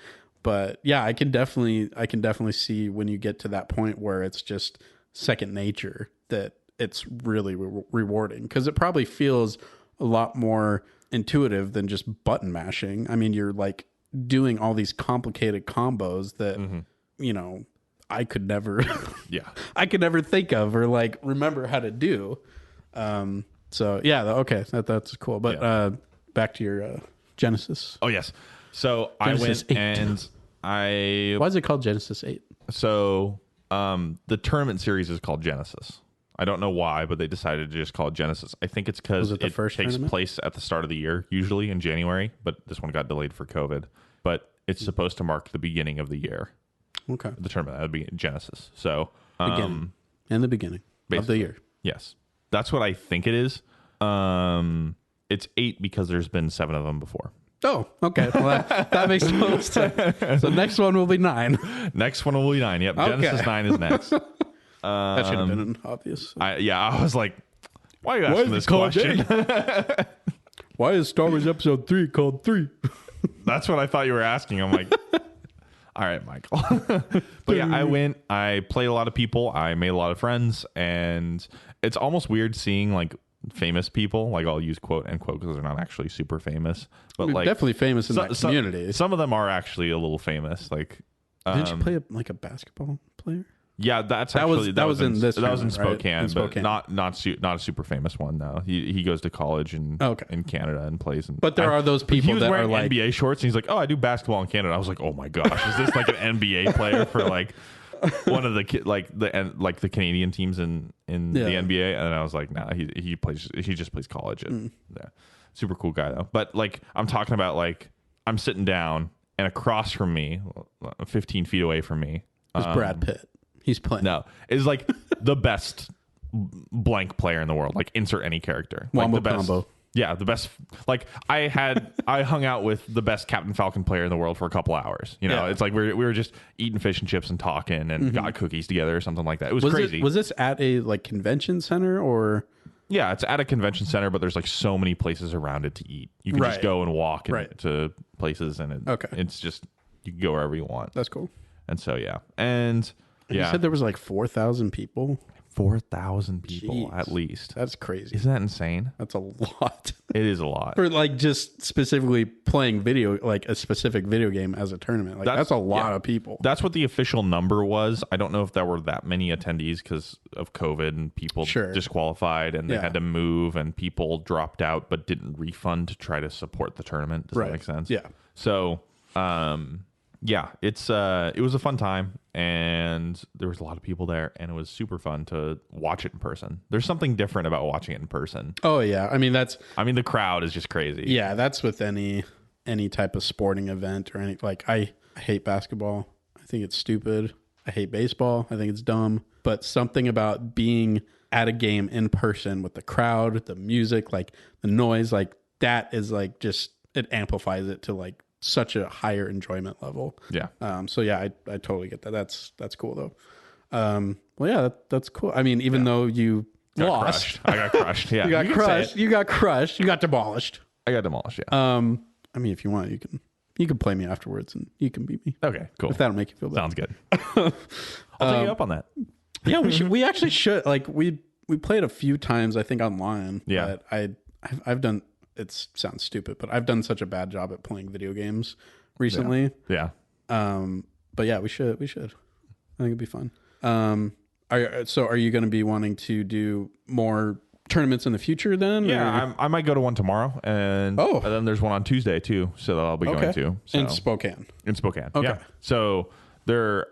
But yeah, I can definitely see when you get to that point where it's just second nature that it's really rewarding, because it probably feels a lot more intuitive than just button mashing. I mean, you're like doing all these complicated combos that, you know, I could never, I could never think of or like remember how to do. So yeah, okay, that's cool. But back to your Genesis. Oh yes. So Genesis I went 8. and I. Why is it called Genesis 8? So the tournament series is called Genesis. I don't know why, but they decided to just call it Genesis. I think it's because it takes tournament? place at the start of the year, usually in January, but this one got delayed for COVID. But it's supposed to mark the beginning of the year. Okay. The tournament, that would be Genesis. So In the beginning of the year. Yes. That's what I think it is. It's 8 because there's been 7 of them before. Oh, okay. Well, that makes total sense. So next one will be 9. Next one will be 9. Yep. Okay. Genesis 9 is next. That should have been an obvious. I was like, why are you asking this question? Why is Star Wars Episode 3 called 3? That's what I thought you were asking. I'm like, all right, Michael. But yeah, I went, I played a lot of people. I made a lot of friends. And it's almost weird seeing like famous people. Like I'll use quote and quote because they're not actually super famous. But like definitely famous in that community. Some of them are actually a little famous. Like, did you play like a basketball player? Yeah, that was in Spokane, right? In Spokane. But not a super famous one. No, he goes to college in Canada and plays. But there are those people he was that wearing are like NBA shorts, and he's like, "Oh, I do basketball in Canada." I was like, "Oh my gosh, is this like an NBA player for like one of the the Canadian teams in the NBA?" And I was like, "Nah, he just plays college." Yeah, super cool guy though. But like, I'm talking about like I'm sitting down, and across from me, 15 feet away from me, is Brad Pitt. He's playing. No, is like the best blank player in the world. Like insert any character. Like Wombo the best. combo. Yeah, the best. Like I hung out with the best Captain Falcon player in the world for a couple hours. You know, it's like we were just eating fish and chips and talking and got cookies together or something like that. It was crazy. Was this at a like convention center or? Yeah, it's at a convention center, but there's like so many places around it to eat. You can just go and walk to places, and it's just you can go wherever you want. That's cool. And so and. You said there was like 4,000 people? 4,000 people at least. That's crazy. Isn't that insane? That's a lot. It is a lot. For like just specifically playing like a specific video game as a tournament. Like that's a lot of people. That's what the official number was. I don't know if there were that many attendees because of COVID and people disqualified and they had to move and people dropped out but didn't refund to try to support the tournament. Does that make sense? Yeah. So, it was a fun time and there was a lot of people there and it was super fun to watch it in person. There's something different about watching it in person. Oh yeah. I mean, the crowd is just crazy. Yeah. That's with any type of sporting event or any, like I hate basketball. I think it's stupid. I hate baseball. I think it's dumb, but something about being at a game in person with the crowd, the music, like the noise, like that is like just, it amplifies it to like such a higher enjoyment level. Yeah. So yeah, I totally get that. That's cool though. Well, yeah, that's cool. I mean, even though you lost, I got crushed. Yeah. You got crushed. You got crushed. You got demolished. I got demolished. Yeah. I mean, if you want, you can play me afterwards and you can beat me. Okay, cool. If that'll make you feel better. Sounds good. I'll take you up on that. Yeah, we actually should. Like we played a few times, I think, online. Yeah. But I've done. It sounds stupid, but I've done such a bad job at playing video games recently. Yeah. But yeah, we should. I think it'd be fun. Are you going to be wanting to do more tournaments in the future then? Yeah, I might go to one tomorrow, and then there's one on Tuesday too, so that I'll be going to. So. In Spokane. Okay. Yeah. So there,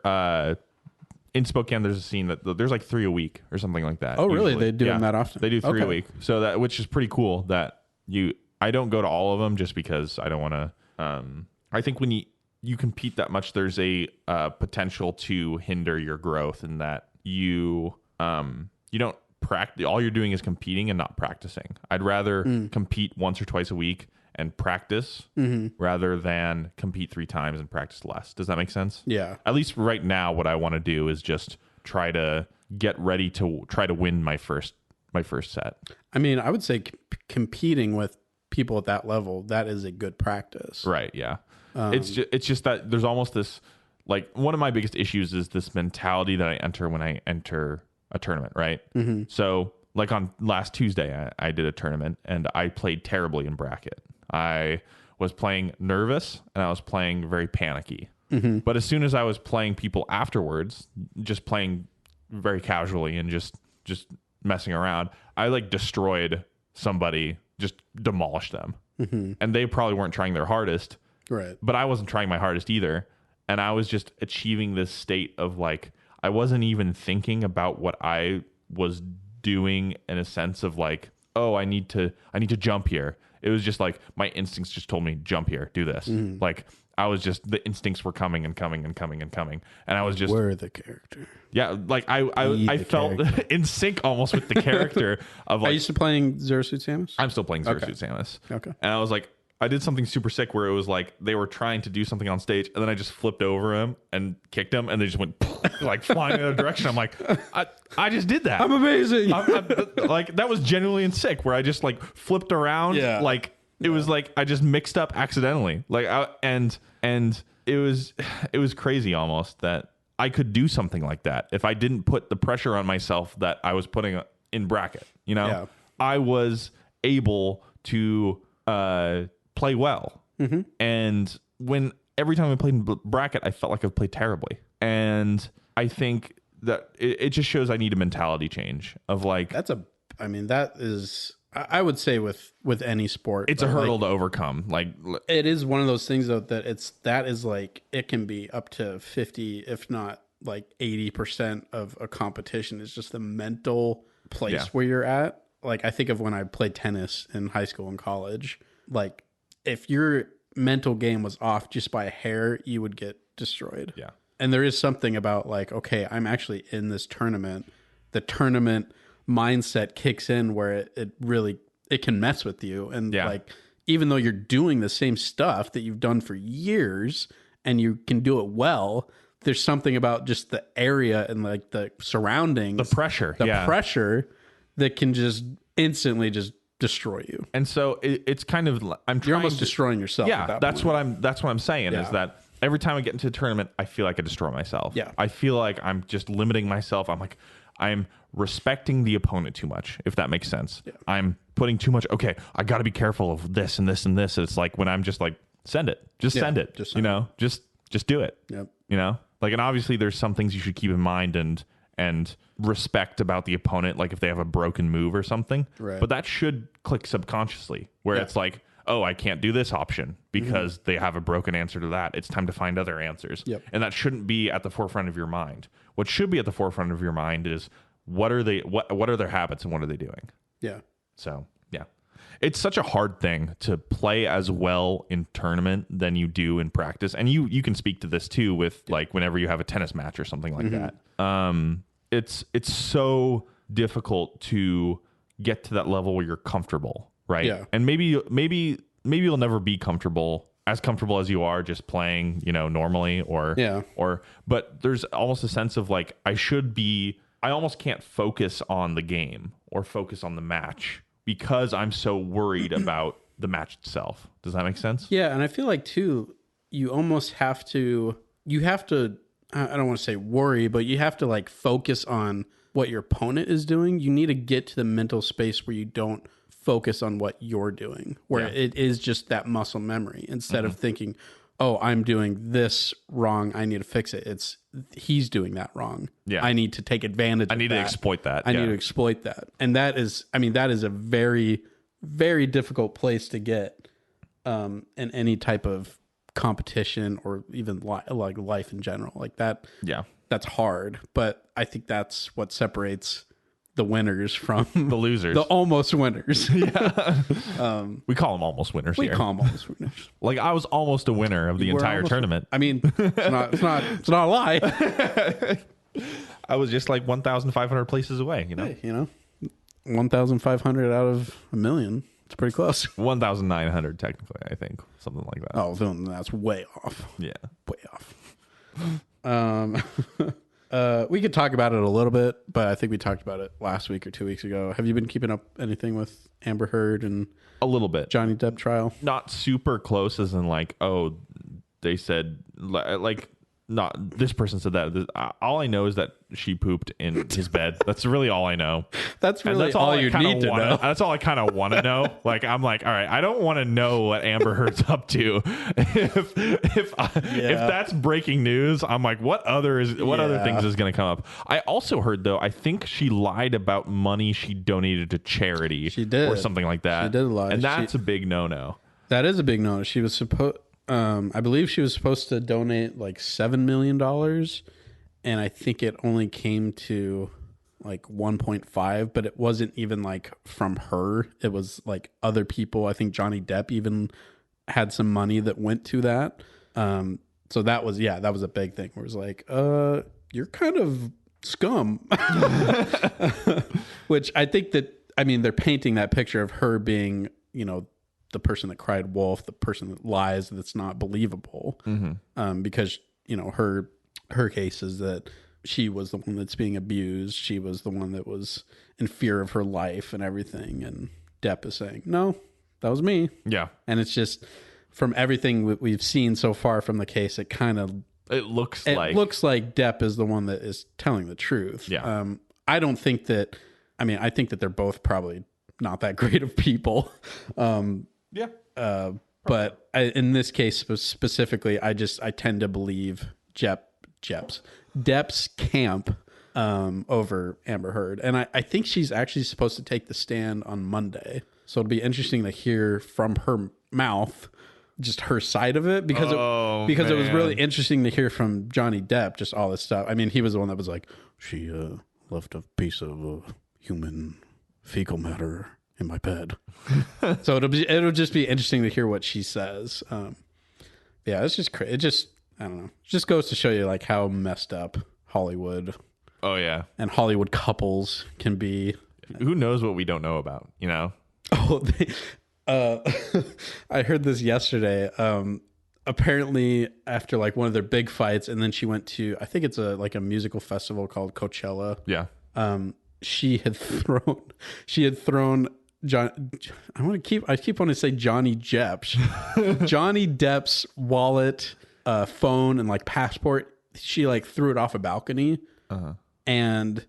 in Spokane, there's a scene that there's like 3 a week or something like that. Oh, really? Usually. They do them that often? They do 3 a week. So that, which is pretty cool that I don't go to all of them just because I don't want to, I think when you compete that much, there's a potential to hinder your growth in that you don't practice. All you're doing is competing and not practicing. I'd rather compete once or twice a week and practice rather than compete 3 times and practice less. Does that make sense? Yeah. At least right now, what I want to do is just try to get ready to try to win my first set. I mean, I would say competing with people at that level, that is a good practice. Right. Yeah. It's just that there's almost this, like, one of my biggest issues is this mentality that I enter when I enter a tournament. Right. So like on last Tuesday, I did a tournament and I played terribly in bracket. I was playing nervous and I was playing very panicky. But as soon as I was playing people afterwards, just playing very casually and just messing around, I like destroyed somebody, just demolished them. And they probably weren't trying their hardest. Right. But I wasn't trying my hardest either. And I was just achieving this state of like, I wasn't even thinking about what I was doing in a sense of like, oh, I need to jump here. It was just like my instincts just told me, jump here, do this. Like I was just, the instincts were coming and coming and coming and coming. And I was just, we're the character. Yeah. Like I felt in sync almost with the character of like, Are you still playing Zero Suit Samus? I'm still playing Zero Suit Samus. Okay. And I was like, I did something super sick where it was like they were trying to do something on stage and then I just flipped over him and kicked him and they just went like flying in a direction. I'm like, I just did that. I'm amazing. Like that was genuinely in sick where I just like flipped around. Yeah. Like it was like I just mixed up accidentally. Like and it was crazy almost that I could do something like that if I didn't put the pressure on myself that I was putting in bracket. You know, Yeah. I was able to play well. And when every time I played in bracket, I felt like I played terribly. And I think that it just shows I need a mentality change of like, that is, I would say with any sport, it's a hurdle to overcome. Like it is one of those things though, that is like, it can be up to 50, if not like 80% of a competition is just the mental place where you're at. Like I think of when I played tennis in high school and college, like if your mental game was off just by a hair, you would get destroyed. Yeah. And there is something about like, okay, I'm actually in this tournament. The tournament mindset kicks in where it can mess with you. And like, even though you're doing the same stuff that you've done for years and you can do it well, there's something about just the area and like the surroundings, the pressure that can just instantly just destroy you. And so it's kind of, you're almost destroying yourself. Yeah. At that That's point. what I'm saying is that every time I get into a tournament, I feel like I destroy myself. Yeah. I feel like I'm just limiting myself. I'm like, I'm respecting the opponent too much, if that makes sense. Yeah. I'm putting too much, okay, I got to be careful of this and this and this. It's like when I'm just like, send it. Just send it. Just send it. Just do it. Yep. You know? Like, and obviously there's some things you should keep in mind and respect about the opponent, like if they have a broken move or something. Right. But that should click subconsciously, where it's like, oh, I can't do this option because they have a broken answer to that. It's time to find other answers. Yep. And that shouldn't be at the forefront of your mind. What should be at the forefront of your mind is what are their habits and what are they doing? Yeah. So, yeah. It's such a hard thing to play as well in tournament than you do in practice. And you can speak to this too with like whenever you have a tennis match or something like that. It's so difficult to get to that level where you're comfortable, right? Yeah. And maybe you'll never be as comfortable as you are just playing, normally but there's almost a sense of like I almost can't focus on the game or focus on the match because I'm so worried about the match itself. Does that make sense? Yeah, and I feel like too, you almost have to I don't want to say worry, but you have to like focus on what your opponent is doing. You need to get to the mental space where you don't focus on what you're doing, where it is just that muscle memory instead of thinking, oh, I'm doing this wrong, I need to fix it. It's he's doing that wrong. Yeah. I need to take advantage of that. I need to exploit that. I need to exploit that. And that is a very, very difficult place to get in any type of competition or even like life in general. Like that. Yeah. That's hard. But I think that's what separates the winners from the losers, the almost winners. Yeah. We call them almost winners. We call them almost winners. Like I was almost a winner of the entire tournament. I mean, it's not a lie. I was just like 1,500 places away, Hey, 1,500 out of a million. It's pretty close. 1,900 technically, I think. Something like that. Oh, then that's way off. Yeah. Way off. We could talk about it a little bit, but I think we talked about it last week or 2 weeks ago. Have you been keeping up anything with Amber Heard and a little bit Johnny Depp trial? Not super close, as in like, oh, they said like not this person said that. All I know is that she pooped in his bed. That's really all I know. That's all you need to know. That's all I kind of want to know. Like, I'm like, all right, I don't want to know what Amber Heard's up to. If that's breaking news, I'm like, what other things is going to come up? I also heard, though, I think she lied about money she donated to charity. She did. Or something like that. She did lie. And that's a big no-no. That is a big no. She was supposed... I believe she was supposed to donate like $7 million, and I think it only came to like 1.5, but it wasn't even like from her. It was like other people. I think Johnny Depp even had some money that went to that. So that was a big thing. Where it was like, you're kind of scum, which I think that, I mean, they're painting that picture of her being, you know, the person that cried wolf, the person that lies, that's not believable. Because, you know, her case is that she was the one that's being abused. She was the one that was in fear of her life and everything. And Depp is saying, no, that was me. Yeah. And it's just, from everything we've seen so far from the case, it looks like Depp is the one that is telling the truth. Yeah. I think that they're both probably not that great of people. But in this case specifically, I tend to believe Depp's camp over Amber Heard. And I think she's actually supposed to take the stand on Monday. So it'll be interesting to hear from her mouth just her side of it, because it was really interesting to hear from Johnny Depp, just all this stuff. I mean, he was the one that was like, she left a piece of human fecal matter in my bed. So it'll just be interesting to hear what she says. It's just crazy. It just, I don't know. It just goes to show you like how messed up Hollywood. Oh yeah. And Hollywood couples can be. Who knows what we don't know about, you know? I heard this yesterday. Apparently after like one of their big fights, and then she went to, I think it's a musical festival called Coachella. Yeah. She had thrown John. I keep wanting to say Johnny Depp's Johnny Depp's wallet, phone, and like passport. She like threw it off a balcony, and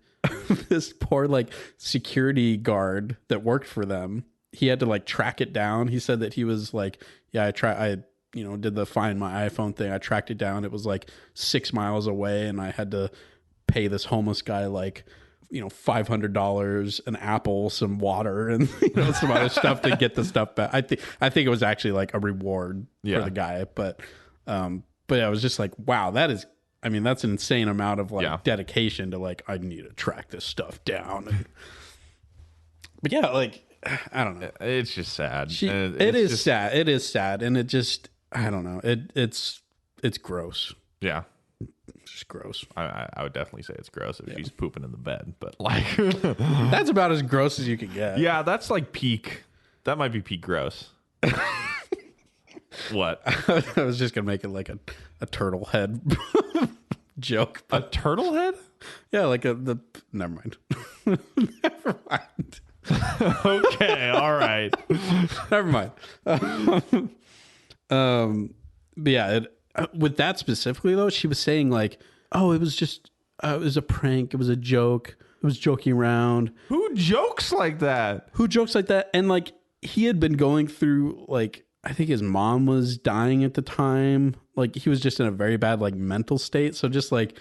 this poor like security guard that worked for them, he had to like track it down. He said that he was like, I did the find my iPhone thing. I tracked it down. It was like 6 miles away, and I had to pay this homeless guy like, $500, an apple, some water, and some other stuff to get the stuff back. I think it was actually like a reward for the guy, but I was just like, wow, that's an insane amount of like dedication to like, I need to track this stuff down. But yeah, like, I don't know. It's just sad. It is sad, and it just, I don't know. It's gross. Yeah. Just gross. I would definitely say it's gross if she's pooping in the bed, but like that's about as gross as you can get. Yeah, that's like peak. That might be peak gross. What? I was just gonna make it like a turtle head joke. A turtle head? Yeah, like never mind. Never mind. Okay, all right. Never mind. But yeah, with that specifically though, she was saying like, oh, it was just it was a prank, it was a joke, it was joking around. Who jokes like that? And like, he had been going through, like, I think his mom was dying at the time. Like, he was just in a very bad like mental state. So just like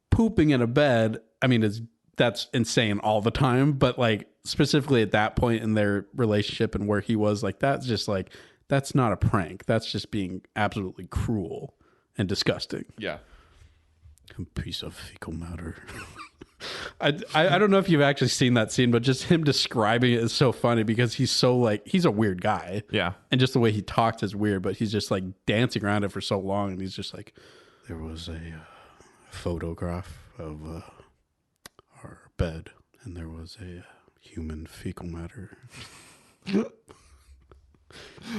pooping in a bed, I mean, that's insane all the time, but like specifically at that point in their relationship and where he was, like, that's just like, that's not a prank. That's just being absolutely cruel and disgusting. Yeah. A piece of fecal matter. I don't know if you've actually seen that scene, but just him describing it is so funny because he's so like, he's a weird guy. Yeah. And just the way he talks is weird, but he's just like dancing around it for so long. And he's just like, there was a photograph of our bed, and there was a human fecal matter.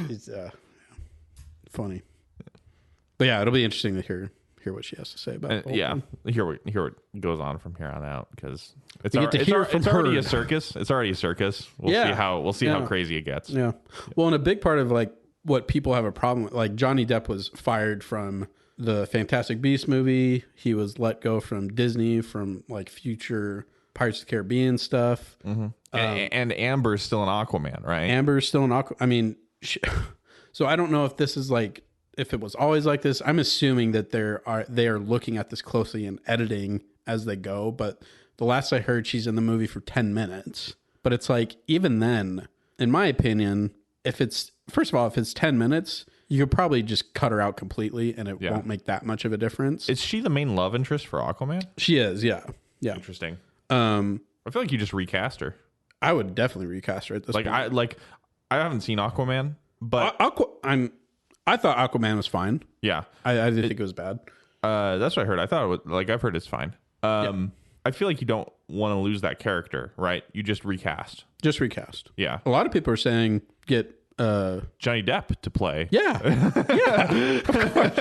It's funny, but yeah, it'll be interesting to hear what she has to say about it. Yeah, hear what goes on from here on out, because it's from already a circus. It's already a circus. We'll see how crazy it gets. Yeah. Well, and a big part of like what people have a problem with, like Johnny Depp was fired from the Fantastic Beasts movie. He was let go from Disney from like future Pirates of the Caribbean stuff. And Amber's still an Aquaman, right? Amber's still an Aquaman. I mean, so I don't know if this is like, if it was always like this. I'm assuming that they are looking at this closely and editing as they go. But the last I heard, she's in the movie for 10 minutes. But it's like, even then, in my opinion, if it's 10 minutes, you could probably just cut her out completely and it won't make that much of a difference. Is she the main love interest for Aquaman? She is, yeah. Interesting. I feel like you just recast her. I would definitely recast her at this point. I haven't seen Aquaman, but I thought Aquaman was fine. Yeah. I didn't think it was bad. That's what I heard. I thought it was, like, I've heard it's fine. I feel like you don't want to lose that character, right? You just recast. Just recast. Yeah. A lot of people are saying get Johnny Depp to play. Yeah. Of course.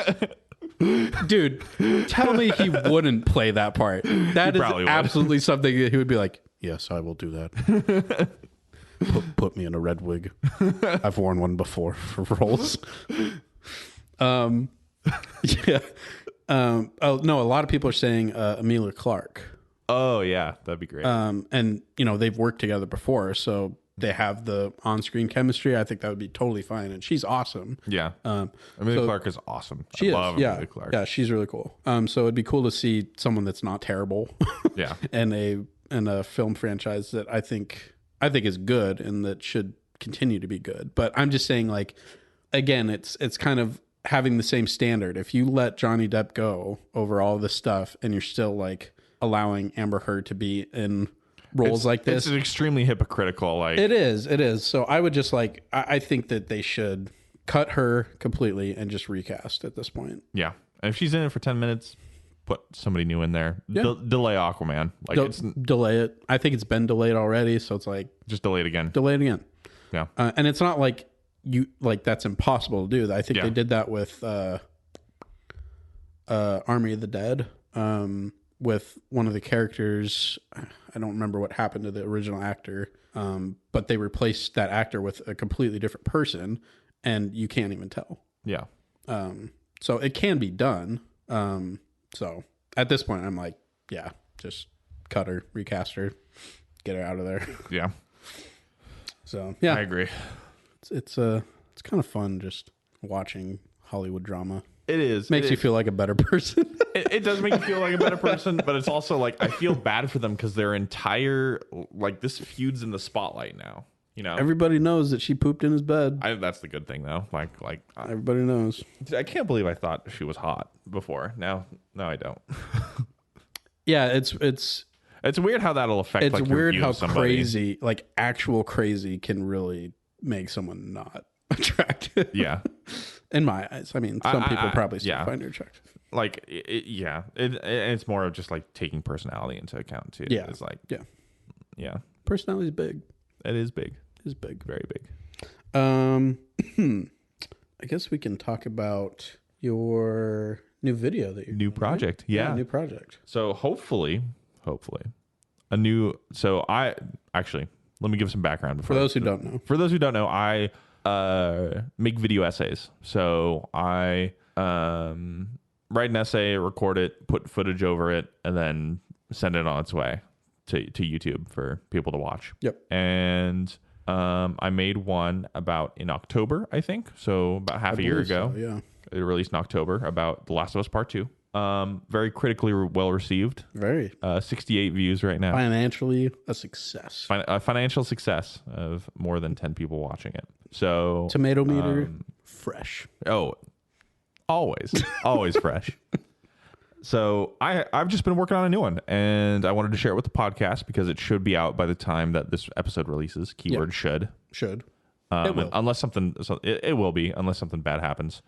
Dude, tell me he wouldn't play that part. That is absolutely something that he would be like, yes, I will do that. Put me in a red wig. I've worn one before for roles. Yeah. Oh no, a lot of people are saying Emilia Clarke. Oh yeah, that'd be great. And they've worked together before, so they have the on-screen chemistry. I think that would be totally fine, and she's awesome. Yeah. Emilia Clarke is awesome. She love Emilia Clarke. Yeah, she's really cool. So it'd be cool to see someone that's not terrible. Yeah. in a film franchise that I think is good and that should continue to be good. But I'm just saying, like, again, it's kind of having the same standard. If you let Johnny Depp go over all this stuff and you're still like allowing Amber Heard to be in roles like this, it's extremely hypocritical. Like, it is. So I would just I think that they should cut her completely and just recast at this point. Yeah. And if she's in it for 10 minutes, put somebody new in there. Yeah. Delay Aquaman. Like, delay it. I think it's been delayed already. So it's like, just delay it again. Yeah. And it's not like that's impossible to do. I think they did that with Army of the Dead, with one of the characters. I don't remember what happened to the original actor, but they replaced that actor with a completely different person, and you can't even tell. Yeah. So it can be done. So at this point, I'm like, yeah, just cut her, recast her, get her out of there. Yeah. So yeah, I agree. It's kind of fun just watching Hollywood drama. It is. Makes you feel like a better person. It does make you feel like a better person, but it's also like, I feel bad for them because their entire, like, this feud's in the spotlight now. Everybody knows that she pooped in his bed. That's the good thing, though. Like everybody knows. I can't believe I thought she was hot before. Now I don't. Yeah, it's weird how that'll affect. It's like, weird your view how of somebody. crazy, like actual crazy, can really make someone not attractive. Yeah. In my eyes, I mean, some people probably still find her attractive. Like, it's more of just like taking personality into account too. Yeah, it's like, yeah. Personality's big. It is big. It's big, very big. I guess we can talk about your new video that you're new doing, project. Right? Yeah, new project. So hopefully, a new. So let me give some background before. For those who don't know, I make video essays. So I write an essay, record it, put footage over it, and then send it on its way to YouTube for people to watch. Yep. And I made one in October, I think. So about half a year ago. So, yeah. It released in October about The Last of Us Part 2. Very critically well received. Very. 68 views right now. Financially, a success. A financial success of more than 10 people watching it. So tomato meter, fresh. Oh, always fresh. So I've just been working on a new one, and I wanted to share it with the podcast because it should be out by the time that this episode releases. Keyword should. It will. Unless it will be, unless something bad happens.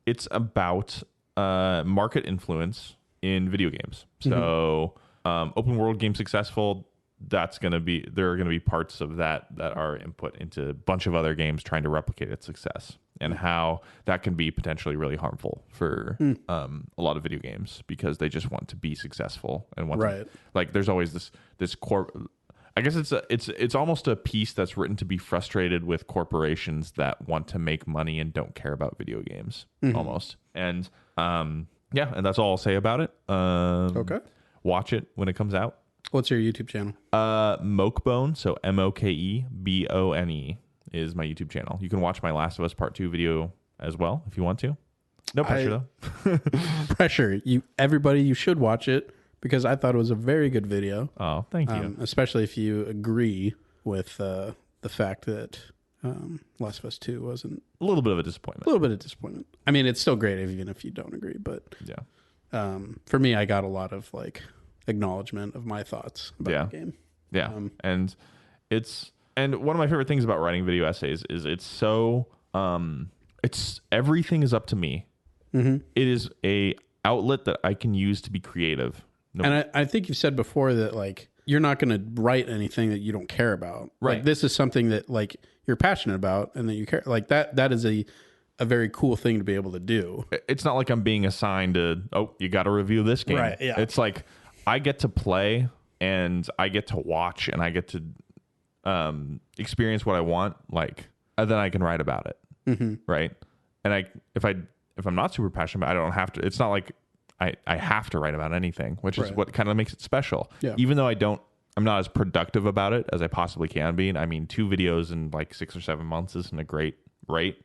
It's about market influence in video games. So open world game successful, there are going to be parts of that are input into a bunch of other games trying to replicate its success, and how that can be potentially really harmful for a lot of video games because they just want to be successful and want to, like, there's always this core. I guess it's almost a piece that's written to be frustrated with corporations that want to make money and don't care about video games almost. And and that's all I'll say about it. Okay. Watch it when it comes out. What's your YouTube channel? Mokebone, so Mokebone is my YouTube channel. You can watch my Last of Us Part 2 video as well if you want to. No pressure though. Pressure. Everybody, you should watch it because I thought it was a very good video. Oh, thank you. Especially if you agree with the fact that Last of Us 2 wasn't... A little bit of a disappointment. A little bit of disappointment. I mean, it's still great even if you don't agree, but for me, I got a lot of like acknowledgement of my thoughts about the game. Yeah. And one of my favorite things about writing video essays is it's so everything is up to me. Mm-hmm. It is a outlet that I can use to be creative. And I think you've said before that like you're not going to write anything that you don't care about. Right. Like, this is something that like you're passionate about and that you care. Like that is a very cool thing to be able to do. It's not like I'm being assigned to, you got to review this game. Right. Yeah. It's like I get to play and I get to watch and I get to experience what I want. Like, and then I can write about it. Mm-hmm. Right. And if I'm not super passionate about it, I don't have to. It's not like I have to write about anything, which is what kind of makes it special. Yeah. Even though I'm not as productive about it as I possibly can be. I mean, 2 videos in like 6 or 7 months isn't a great rate.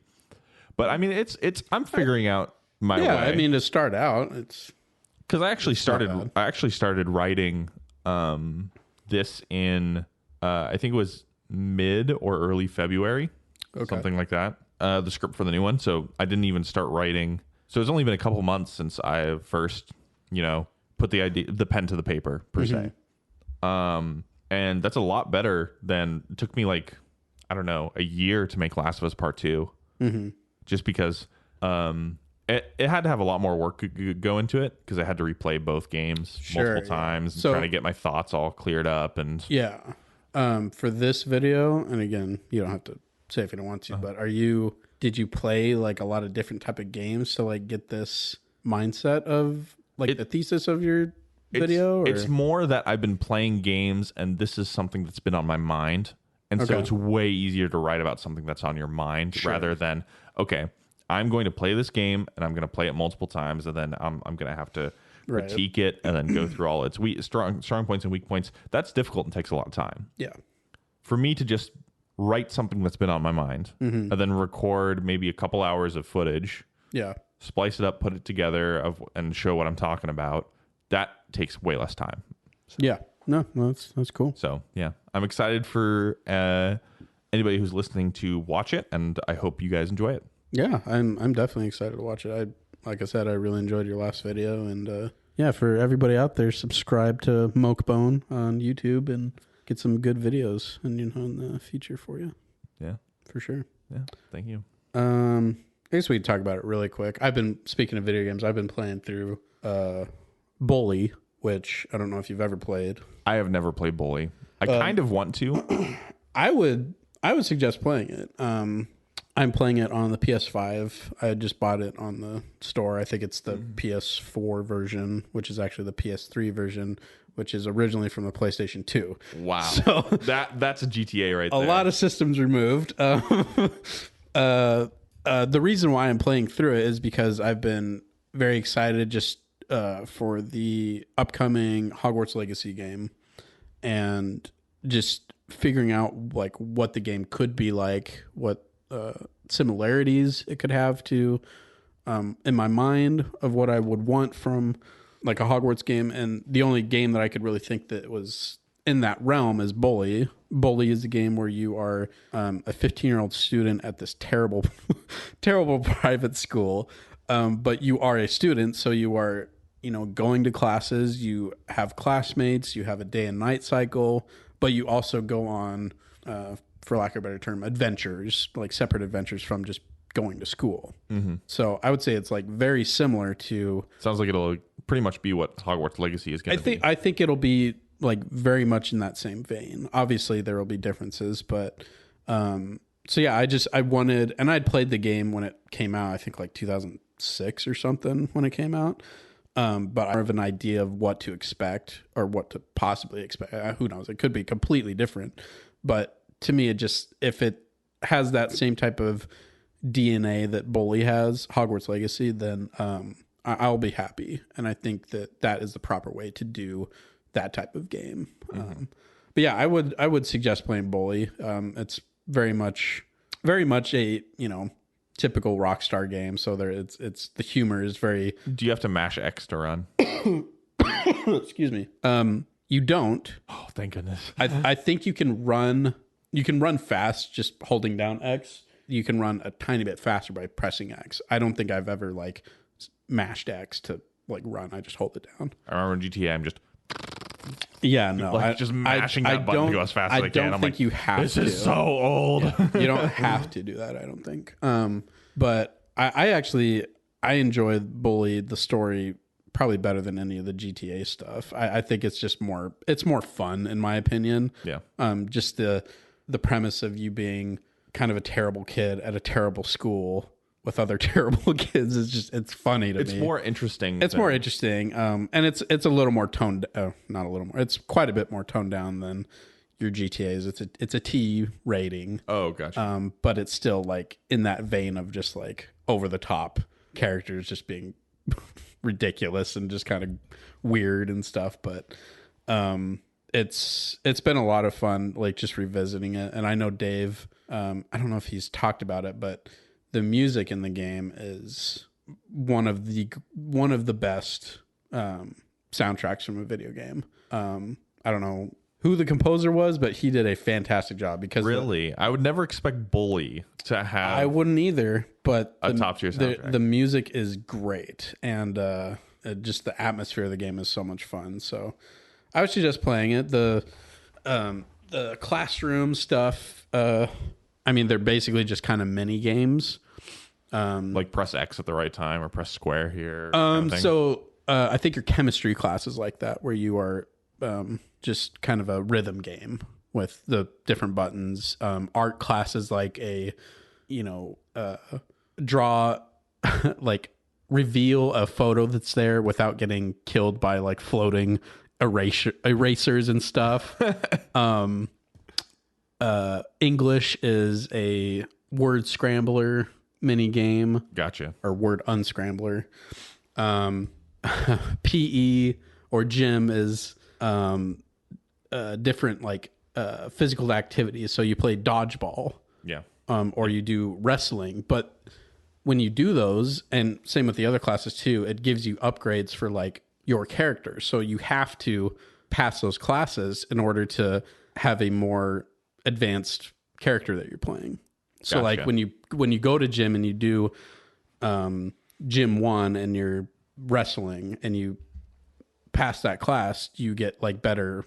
But I mean, I'm figuring out my way. Yeah, I mean, to start out, it's because I actually started writing this in I think it was mid or early February, something like that. The script for the new one, so I didn't even start writing. So it's only been a couple months since I first, put the pen to the paper per se. And that's a lot better than it took me like, I don't know, a year to make Last of Us Part 2. Mm-hmm. Just because it had to have a lot more work go into it because I had to replay both games multiple times and trying to get my thoughts all cleared up. And for this video, and again, you don't have to say if you don't want to, but did you play like a lot of different type of games to like get this mindset of like the thesis of your video? It's more that I've been playing games and this is something that's been on my mind. And so it's way easier to write about something that's on your mind rather than, I'm going to play this game and I'm going to play it multiple times and then I'm going to have to critique it and then go through all its strong points and weak points. That's difficult and takes a lot of time. Yeah. For me to just write something that's been on my mind and then record maybe a couple hours of footage. Yeah. Splice it up, put it together and show what I'm talking about. That takes way less time. So. Yeah. No, that's cool. So, yeah. I'm excited for anybody who's listening to watch it, and I hope you guys enjoy it. Yeah, I'm definitely excited to watch it. Like I said, I really enjoyed your last video, and for everybody out there, subscribe to Mokebone on YouTube and get some good videos in the future for you. Yeah, for sure. Yeah, thank you. I guess we could talk about it really quick. Speaking of video games, I've been playing through Bully, which I don't know if you've ever played. I have never played Bully. I kind of want to. I would suggest playing it. I'm playing it on the PS5. I just bought it on the store. I think it's the PS4 version, which is actually the PS3 version, which is originally from the PlayStation 2. Wow. So that's a GTA right there. A lot of systems removed. The reason why I'm playing through it is because I've been very excited just for the upcoming Hogwarts Legacy game and just figuring out like what the game could be like, what similarities it could have to in my mind of what I would want from like a Hogwarts game. And the only game that I could really think that was in that realm is Bully. Bully is a game where you are a 15-year-old student at this terrible private school, but you are a student, so you are going to classes, you have classmates, you have a day and night cycle, but you also go on for lack of a better term, adventures, like separate adventures from just going to school. Mm-hmm. So I would say it's like very similar to... Sounds like it'll pretty much be what Hogwarts Legacy is going to be. I think it'll be like very much in that same vein. Obviously there will be differences, but so yeah, I wanted, and I'd played the game when it came out, I think like 2006 or something when it came out. but I have an idea of what to expect or what to possibly expect. Who knows? It could be completely different. But to me, it just, if it has that same type of DNA that Bully has, Hogwarts Legacy, then I'll be happy. And I think that is the proper way to do that type of game. But yeah, I would suggest playing Bully. It's very much a, typical Rockstar game. So it's the humor is very. Do you have to mash X to run? Excuse me. You don't. Oh, thank goodness. I think you can run. You can run fast just holding down X. You can run a tiny bit faster by pressing X. I don't think I've ever mashed X to run. I just hold it down. I remember in GTA, I'm just. Yeah, no, just mashing that button to go as fast as I can. I don't think you have this to. This is so old. Yeah, you don't have to do that, I don't think. But I actually enjoy Bully, the story, probably better than any of the GTA stuff. I think it's just more fun, in my opinion. Yeah. Just the premise of you being kind of a terrible kid at a terrible school with other terrible kids is just, it's funny to me. It's more interesting. It's more interesting. And it's a little more toned, not a little more, it's quite a bit more toned down than your GTAs. It's a T rating. Oh, gotcha. But it's still in that vein of just over the top characters just being ridiculous and just kind of weird and stuff. But, it's been a lot of fun, just revisiting it. And I know Dave, I don't know if he's talked about it, but the music in the game is one of the best soundtracks from a video game. I don't know who the composer was, but he did a fantastic job because really, I would never expect Bully to have. I wouldn't either, but a top tier soundtrack. The music is great, and just the atmosphere of the game is so much fun. So I would suggest playing it. The classroom stuff. They're basically just kind of mini games. Press X at the right time or press square here. So I think your chemistry class is like that, where you are just kind of a rhythm game with the different buttons. Art class is like a, draw, reveal a photo that's there without getting killed by floating erasers and stuff. English is a word scrambler mini game. Gotcha. Or word unscrambler. PE or gym is different physical activities. So you play dodgeball. Yeah. Or you do wrestling. But when you do those, and same with the other classes too, it gives you upgrades for your character. So you have to pass those classes in order to have a more advanced character that you're playing. So gotcha. when you go to gym and you do gym 1 and you're wrestling and you pass that class, you get better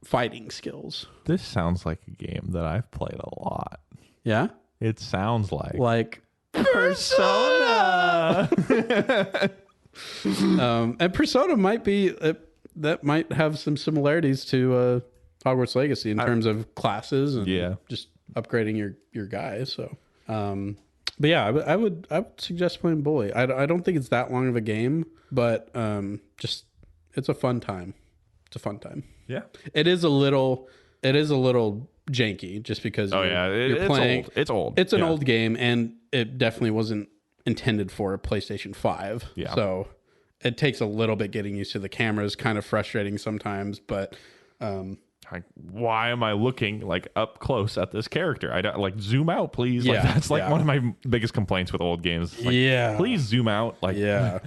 fighting skills. This sounds like a game that I've played a lot. Yeah? It sounds like Persona. And Persona might be that might have some similarities to Hogwarts Legacy in terms of classes and just upgrading your guy. So, but yeah, I would suggest playing Bully. I don't think it's that long of a game, but just it's a fun time. It's a fun time. Yeah, it is a little janky just because you're playing. It's old. It's an old game, and it definitely wasn't intended for a PlayStation 5. Yeah. So it takes a little bit getting used to the cameras. Kind of frustrating sometimes, but why am I looking up close at this character? I don't zoom out, please. Yeah, That's one of my biggest complaints with old games. Please zoom out. Or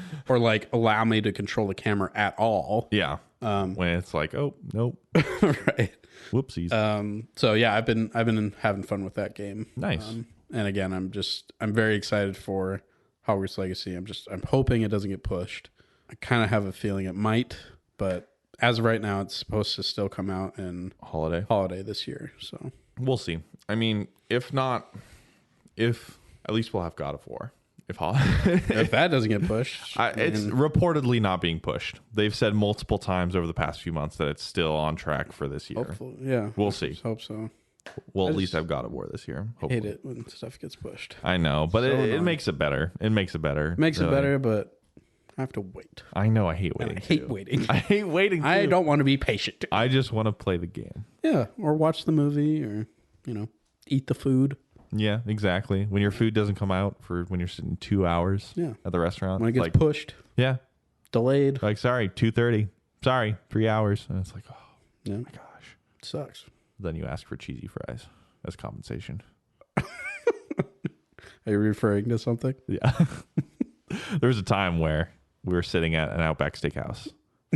allow me to control the camera at all. Yeah. When it's oh nope. Right. Whoopsies. So yeah, I've been having fun with that game. Nice. And again, I'm very excited for Hogwarts Legacy. I'm hoping it doesn't get pushed. I kind of have a feeling it might, but as of right now, it's supposed to still come out in holiday this year. So we'll see. I mean, if not, at least we'll have God of War. If that doesn't get pushed, it's reportedly not being pushed. They've said multiple times over the past few months that it's still on track for this year. Hopefully, yeah. We'll see. Hope so. We'll at least have God of War this year. Hopefully. Hate it when stuff gets pushed. I know, but it makes it better. It makes it better. Makes it better, but I have to wait. I know. I hate waiting. And I hate waiting. I hate waiting. I don't want to be patient. I just want to play the game. Yeah, or watch the movie, or eat the food. Yeah, exactly. When your food doesn't come out when you're sitting 2 hours at the restaurant. When it gets pushed. Yeah. Delayed. Like, sorry, 2:30. Sorry, 3 hours. And it's like, oh my gosh. It sucks. Then you ask for cheesy fries as compensation. Are you referring to something? Yeah. There was a time where we were sitting at an Outback Steakhouse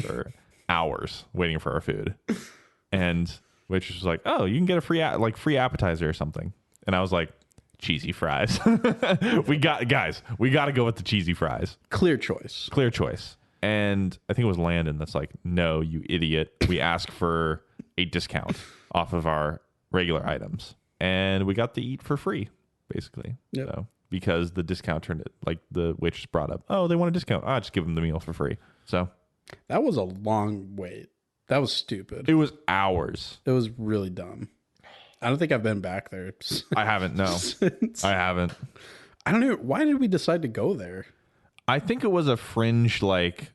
for hours waiting for our food. And waitress was like, oh, you can get a free appetizer or something. And I was like, cheesy fries. we got to go with the cheesy fries. Clear choice. And I think it was Landon that's like, no, you idiot. We ask for a discount off of our regular items. And we got to eat for free, basically. Yep. So, because the discount turned it, like the waitress brought up, oh, they want a discount. I'll just give them the meal for free. So that was a long wait. That was stupid. It was hours. It was really dumb. I don't think I've been back there. I haven't. No, I haven't. I don't know. Why did we decide to go there? I think it was a fringe, like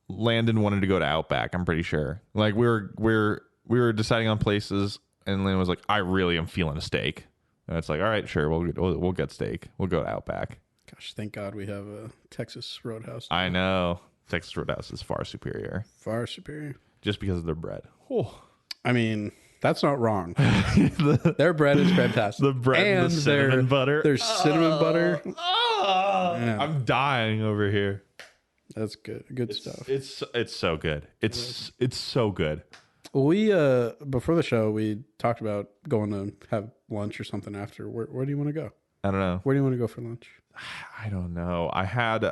Landon wanted to go to Outback. I'm pretty sure. Like we were deciding on places, and Landon was like, I really am feeling a steak. And it's like, all right, sure, we'll get steak. We'll go to Outback. Gosh, thank God we have a Texas Roadhouse. I know. Texas Roadhouse is far superior. Far superior. Just because of their bread. Oh. I mean, that's not wrong. Their bread is fantastic. The bread and the cinnamon butter. Their cinnamon butter. I'm dying over here. That's good. Good stuff. It's so good. It's so good. We before the show we talked about going to have lunch or something after. Where do you want to go? I don't know. Where do you want to go for lunch? I don't know. I had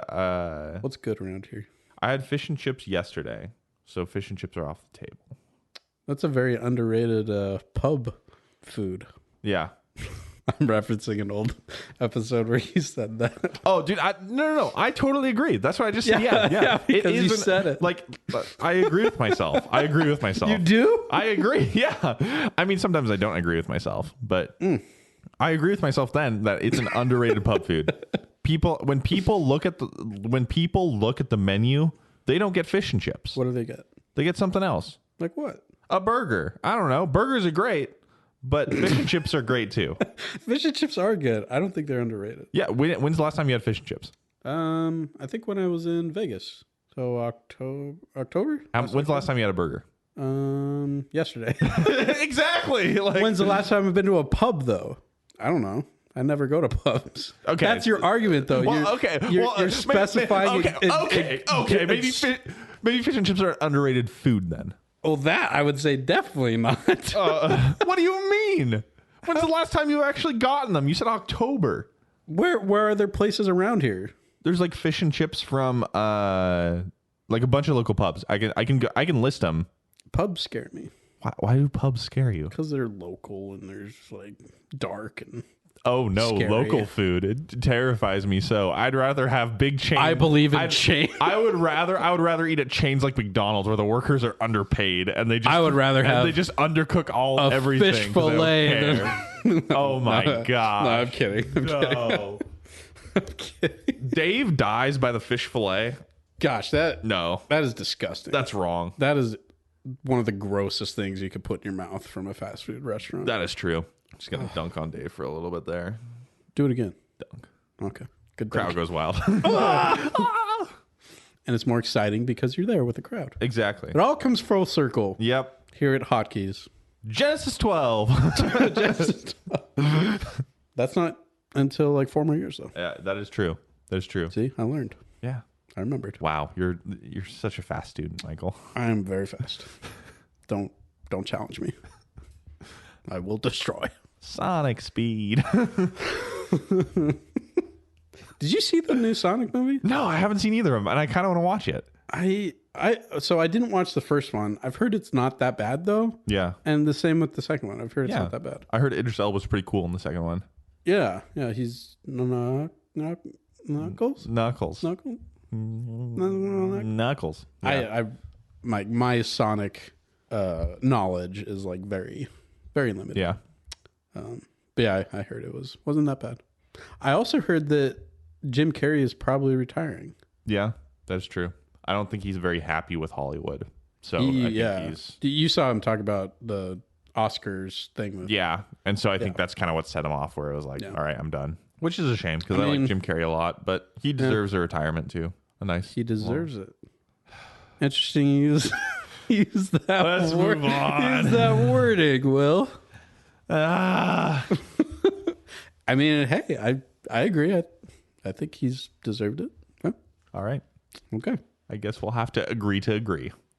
what's good around here? I had fish and chips yesterday, so fish and chips are off the table. That's a very underrated pub food. Yeah. I'm referencing an old episode where you said that. Oh, dude, no. I totally agree. That's what I just said. Yeah. Because you said it. Like, I agree with myself. You do? I agree. Yeah. I mean, sometimes I don't agree with myself, but I agree with myself then that it's an underrated pub food. When people look at the menu, they don't get fish and chips. What do they get? They get something else. Like what? A burger. I don't know. Burgers are great. But fish and chips are great too. Fish and chips are good. I don't think they're underrated. Yeah. When's the last time you had fish and chips? I think when I was in Vegas. So October? When's the last time you had a burger? Yesterday. Exactly. Like, when's the last time I've been to a pub though? I don't know. I never go to pubs. Okay. That's your argument though. Well, You're specifying. Okay. Maybe fish and chips are underrated food then. Well, that I would say definitely not. What do you mean? When's the last time you actually gotten them? You said October. Where are there places around here? There's like fish and chips from like a bunch of local pubs. I can list them. Pubs scare me. Why do pubs scare you? Because they're local and there's like dark and. Oh no, scary. Local food. It terrifies me so. I'd rather have big chains. I believe in chains. I would rather eat at chains like McDonald's where the workers are underpaid and they just they just undercook everything. Fish fillet. Oh my god. No, I'm kidding. I'm kidding. Dave dies by the fish fillet. Gosh, that is disgusting. That's wrong. That is one of the grossest things you could put in your mouth from a fast food restaurant. That is true. Just gonna dunk on Dave for a little bit there. Do it again. Dunk. Okay. Good. Crowd goes wild. And it's more exciting because you're there with the crowd. Exactly. It all comes full circle. Yep. Here at Hotkeys. Genesis 12. Genesis 12. That's not until like 4 more years though. Yeah, that is true. That is true. See, I learned. Yeah. I remembered. Wow, you're such a fast student, Michael. I am very fast. Don't challenge me. I will destroy. Sonic speed. Did you see the new Sonic movie? No, I haven't seen either of them, and I kind of want to watch it. So I didn't watch the first one. I've heard it's not that bad though. Yeah. And the same with the second one. I've heard it's not that bad. I heard Idris Elba was pretty cool in the second one. Yeah. He's Knuckles. Knuckles. Yeah. My Sonic knowledge is like very, very limited. Yeah. But yeah, I heard it wasn't that bad. I also heard that Jim Carrey is probably retiring. Yeah. That's true. I don't think he's very happy with Hollywood. So I think he's... You saw him talk about the Oscars thing. With, and so I think that's kind of what set him off, where it was like, all right, I'm done. Which is a shame, because I like Jim Carrey a lot, but he deserves a retirement too. He deserves it. Interesting use that. Let's move on. Use that wording, Will. I mean, hey, I agree. I think he's deserved it. Yeah. All right. Okay. I guess we'll have to agree.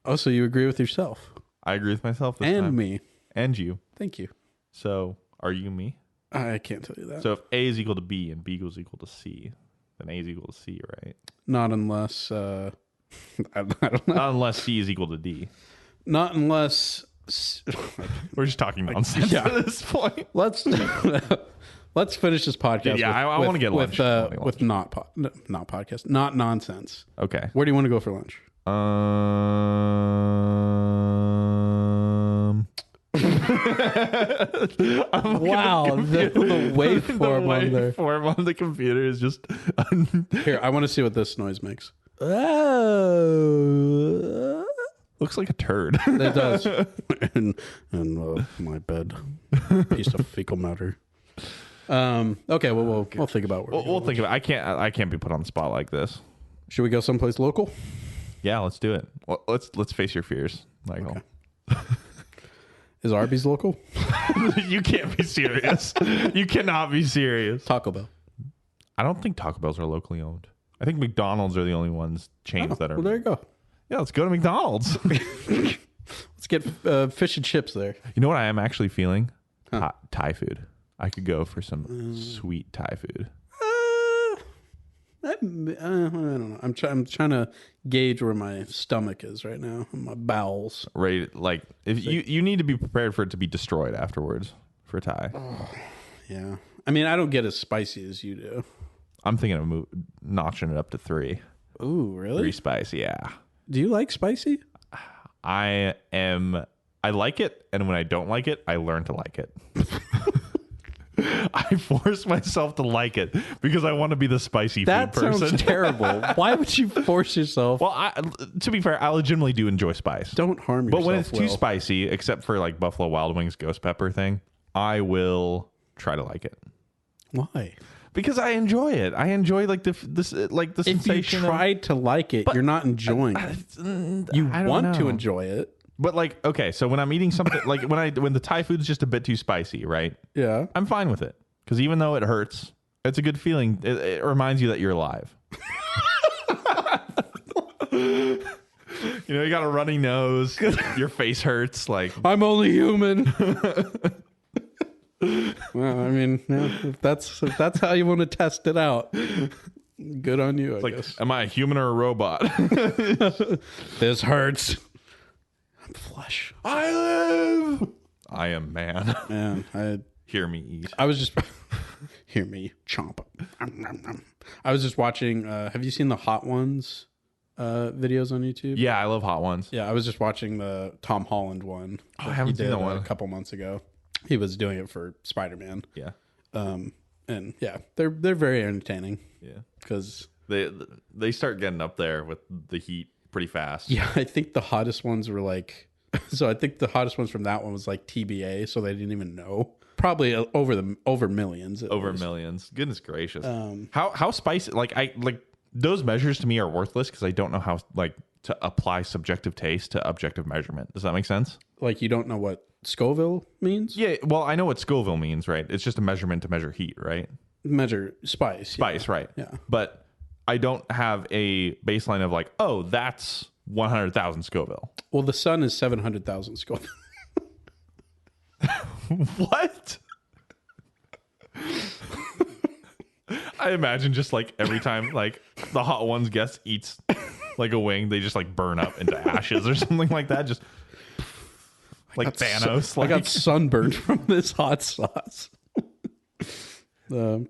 Oh, so you agree with yourself? I agree with myself this time. And me. And you. Thank you. So, are you me? I can't tell you that. So, if A is equal to B and B is equal to C, then A is equal to C, right? Not unless... I don't know. Not unless C is equal to D. Not unless... We're just talking nonsense at this point. Let's finish this podcast. Yeah, I want to get lunch. With not podcast, not nonsense. Okay. Where do you want to go for lunch? Wow, the waveform on there. The waveform on the computer is just... Here, I want to see what this noise makes. Oh. Looks like a turd. It does. and my bed. Piece of fecal matter. Okay, well, we'll think about where we'll think about. I can't be put on the spot like this. Should we go someplace local? Yeah, let's do it. Well, let's face your fears, Michael. Okay. Is Arby's local? You can't be serious. You cannot be serious. Taco Bell. I don't think Taco Bells are locally owned. I think McDonald's are the only chains that are. Well, there you go. Yeah, let's go to McDonald's. Let's get fish and chips there. You know what I am actually feeling? Hot Thai food. I could go for some sweet Thai food. I don't know. I'm trying to gauge where my stomach is right now, my bowels. Right, like if you need to be prepared for it to be destroyed afterwards for Thai. Yeah, I mean, I don't get as spicy as you do. I'm thinking of notching it up to 3. Ooh, really? 3 spicy, yeah. Do you like spicy? I like it, and when I don't like it, I learn to like it. I force myself to like it because I want to be the spicy food person. That sounds terrible. Why would you force yourself? Well, to be fair, I legitimately do enjoy spice. Don't harm yourself. But when it's too spicy, except for like Buffalo Wild Wings ghost pepper thing, I will try to like it. Why? Because I enjoy it. I enjoy like the sensation. If you tried to like it, you're not enjoying it. You want to enjoy it. But like, okay, so when I'm eating something like when the Thai food is just a bit too spicy, right? Yeah, I'm fine with it because even though it hurts, it's a good feeling. It reminds you that you're alive. You know, you got a runny nose, your face hurts. Like I'm only human. Well, I mean, if that's how you want to test it out, good on you. I guess. Am I a human or a robot? This hurts. I'm flesh. I live. I am man. Man, hear me eat. I was just hear me chomp. I was just watching. Have you seen the Hot Ones videos on YouTube? Yeah, I love Hot Ones. Yeah, I was just watching the Tom Holland one. Oh, I haven't seen that one. A couple months ago. He was doing it for Spider-Man. Yeah. And yeah, they're very entertaining. Yeah, because they start getting up there with the heat pretty fast. Yeah, I think the hottest ones were like, so I think the hottest ones from that one was like TBA, so they didn't even know. Probably over millions. Over millions. Goodness gracious. How spicy? Like those measures to me are worthless because I don't know how to apply subjective taste to objective measurement. Does that make sense? Like you don't know what Scoville means? Yeah, well, I know what Scoville means, right? It's just a measurement to measure heat, right? Measure spice. Spice, right. Yeah. But I don't have a baseline of like, oh, that's 100,000 Scoville. Well, the sun is 700,000 Scoville. What? I imagine just like every time like the Hot Ones guest eats like a wing, they just like burn up into ashes or something like that. Just like Thanos. I got sunburned from this hot sauce. So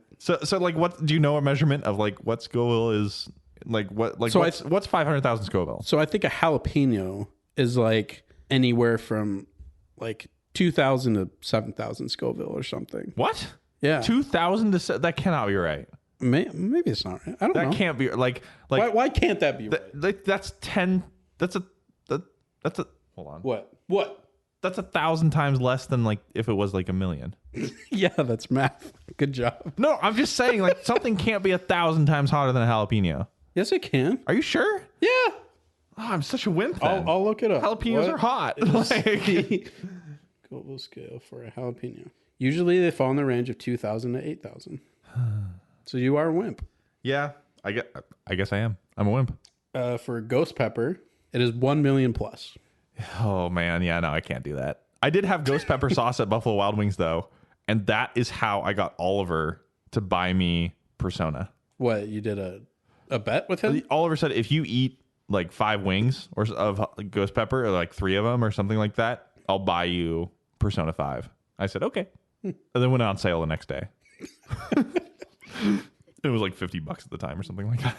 like, what do you know a measurement of like what Scoville is? Like what? Like so what's 500,000 Scoville? So I think a jalapeno is like anywhere from like 2,000 to 7,000 Scoville or something. What? Yeah, 2,000 to that cannot be right. Maybe it's not right. I don't know. That can't be like why can't that be right? like that's 10. That's a hold on. What? That's 1,000 times less than like if it was like a million. Yeah, that's math. Good job. No, I'm just saying like something can't be 1,000 times hotter than a jalapeno. Yes, it can. Are you sure? Yeah. Oh, I'm such a wimp. Then. I'll look it up. Jalapenos are hot. Global scale for a jalapeno. Usually they fall in the range of 2,000 to 8,000. So you are a wimp. Yeah, I guess I am. I'm a wimp. For ghost pepper, it is 1 million plus. Oh man, yeah, no, I can't do that. I did have ghost pepper sauce at Buffalo Wild Wings though, and that is how I got Oliver to buy me Persona. What, you did a bet with him? Oliver said if you eat like 5 wings or of ghost pepper, or like 3 of them or something like that, I'll buy you Persona 5. I said okay, and then went on sale the next day. It was like $50 at the time or something like that.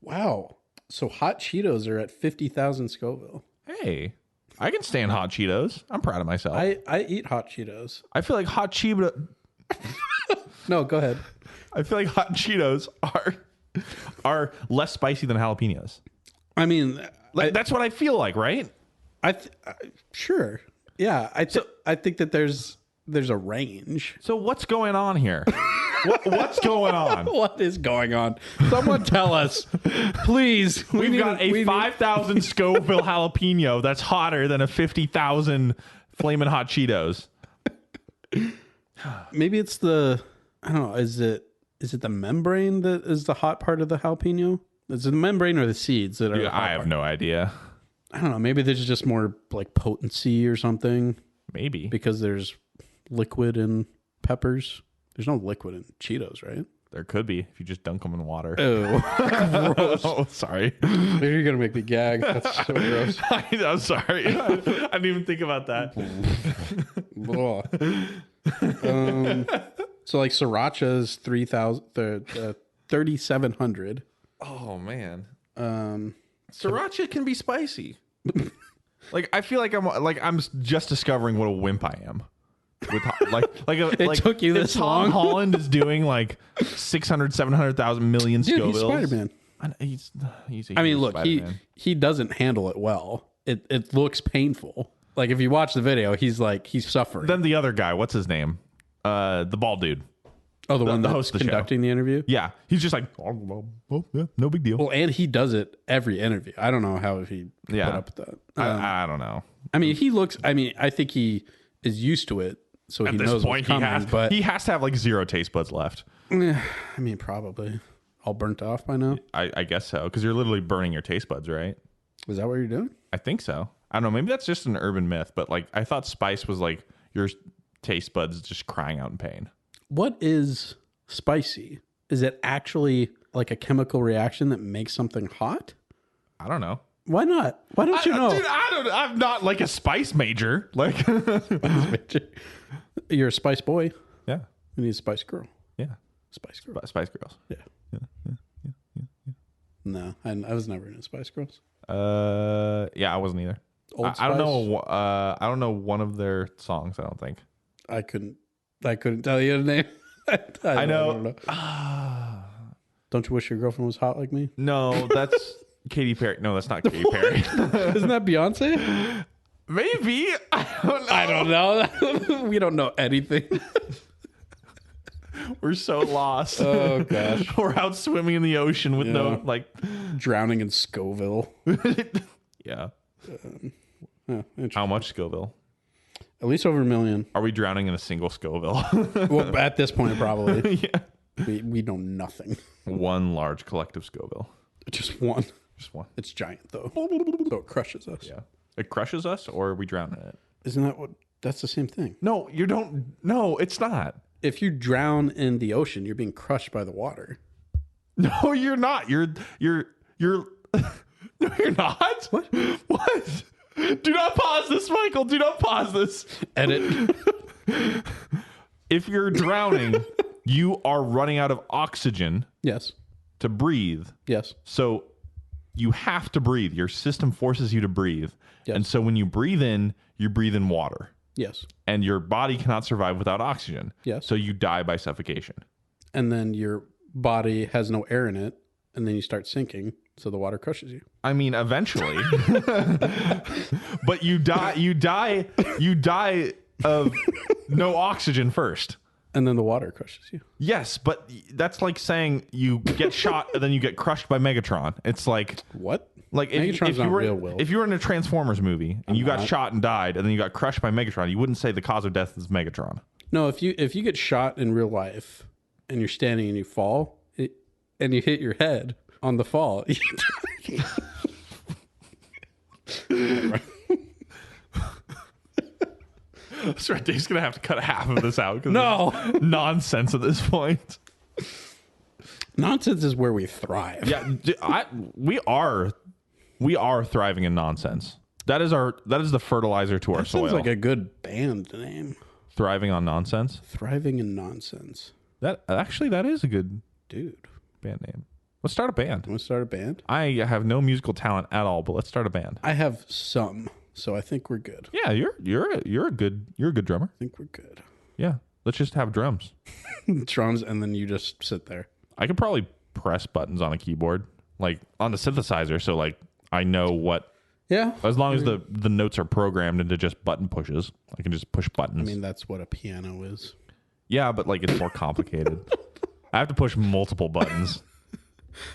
Wow. So Hot Cheetos are at 50,000 Scoville. Hey, I can stand Hot Cheetos. I'm proud of myself. I eat Hot Cheetos. I feel like Hot Cheetos. No, go ahead. I feel like Hot Cheetos are less spicy than jalapenos. I mean, That's what I feel like, right? Sure. Yeah, I think that there's a range. So what's going on here? What's going on? What is going on? Someone tell us, please. We've got a 5,000 Scoville jalapeno that's hotter than a 50,000 Flamin' Hot Cheetos. Maybe it's I don't know. Is it the membrane that is the hot part of the jalapeno? Is it the membrane or the seeds that are? Yeah, I have no idea. I don't know. Maybe there's just more like potency or something. Maybe because there's liquid in peppers. There's no liquid in Cheetos, right? There could be if you just dunk them in water. Oh, gross. Oh, sorry. Maybe you're gonna make me gag. That's so gross. I'm sorry. I didn't even think about that. So like sriracha is 3,700. Oh man. Sriracha can be spicy. Like I feel like I'm just discovering what a wimp I am. With It took you this long. Tom Holland is doing like 600, 700,000 million Dude, Scovilles. he's Spider-Man. I mean, look, he doesn't handle it well. It looks painful. Like if you watch the video, he's suffering. Then the other guy, what's his name? The bald dude. Oh, the one the that's host of the conducting the interview? Yeah. He's just like, oh, yeah, no big deal. Well, and he does it every interview. I don't know how he put up with that. I don't know. I mean, I think he is used to it. So At he this knows point, what's coming, but he has to have like 0 taste buds left. I mean, probably all burnt off by now. I guess so. Because you're literally burning your taste buds, right? Is that what you're doing? I think so. I don't know. Maybe that's just an urban myth, but like I thought spice was like your taste buds just crying out in pain. What is spicy? Is it actually like a chemical reaction that makes something hot? I don't know. Why not? Why don't you know? Dude, I'm not like a spice major. Like You're a spice boy. Yeah. You need a spice girl. Yeah. Spice girl. Spice Girls. Yeah. No, I was never into Spice Girls. Yeah, I wasn't either. I don't know. I don't know one of their songs. I don't think. I couldn't tell you the name. I know. don't know. Don't you wish your girlfriend was hot like me? No, that's Katy Perry. No, that's not Katy Perry. Isn't that Beyonce? Maybe. I don't know. I don't know. We don't know anything. We're so lost. Oh gosh. We're out swimming in the ocean with no like drowning in Scoville. Yeah. How much Scoville? At least over 1 million. Are we drowning in a single Scoville? Well, at this point, probably. Yeah. We know nothing. One large collective Scoville. Just one. Just one. It's giant though. So it crushes us. Yeah. It crushes us, or we drown in it. Isn't that what? That's the same thing. No, you don't. No, it's not. If you drown in the ocean, you're being crushed by the water. No, you're not. You're. No, you're not. What? What? Do not pause this, Michael. Do not pause this. Edit. If you're drowning, you are running out of oxygen. Yes. To breathe. Yes. So you have to breathe. Your system forces you to breathe. Yes. And so when you breathe in, you breathe in water. Yes. And your body cannot survive without oxygen. Yes. So you die by suffocation. and then your body has no air in it, and then you start sinking, so the water crushes you. I mean, eventually. But you die of no oxygen first. And then the water crushes you. Yes, but that's like saying you get shot and then you get crushed by Megatron. It's like... What? Like if you were in a Transformers movie and you got shot and died and then you got crushed by Megatron, you wouldn't say the cause of death is Megatron. No, if you get shot in real life and you're standing and you fall and you hit your head on the fall... That's right. Dave's gonna have to cut half of this out. No nonsense at this point. Nonsense is where we thrive. Yeah, we are thriving in nonsense. That is the fertilizer to our soil. Sounds like a good band name. Thriving on nonsense. Thriving in nonsense. That is a good band name. Let's start a band. Want to start a band? I have no musical talent at all, but let's start a band. I have some. So I think we're good. Yeah, you're a good drummer. I think we're good. Yeah, let's just have drums. Drums, and then you just sit there. I could probably press buttons on a keyboard, like on the synthesizer, so like I know what. Yeah. As long as the notes are programmed into just button pushes, I can just push buttons. I mean, that's what a piano is. Yeah, but like it's more complicated. I have to push multiple buttons.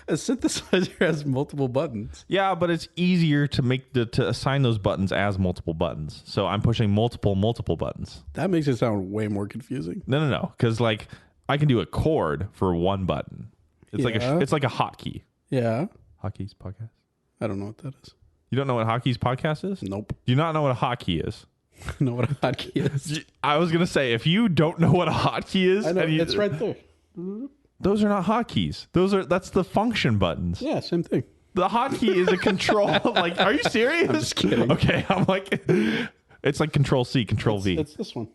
A synthesizer has multiple buttons. Yeah, but it's easier to assign those buttons as multiple buttons. So I'm pushing multiple buttons. That makes it sound way more confusing. No. Because like I can do a chord for one button. It's like a hotkey. Yeah. Hotkeys podcast. I don't know what that is. You don't know what Hotkeys podcast is? Nope. Do you not know what a hotkey is? I know what a hotkey is. I was gonna say if you don't know what a hotkey is, I know, it's right there. Those are not hotkeys. That's the function buttons. Yeah, same thing. The hotkey is a control. Like, are you serious? I'm just kidding. Okay, I'm like, it's like Control C, Control V. It's this one.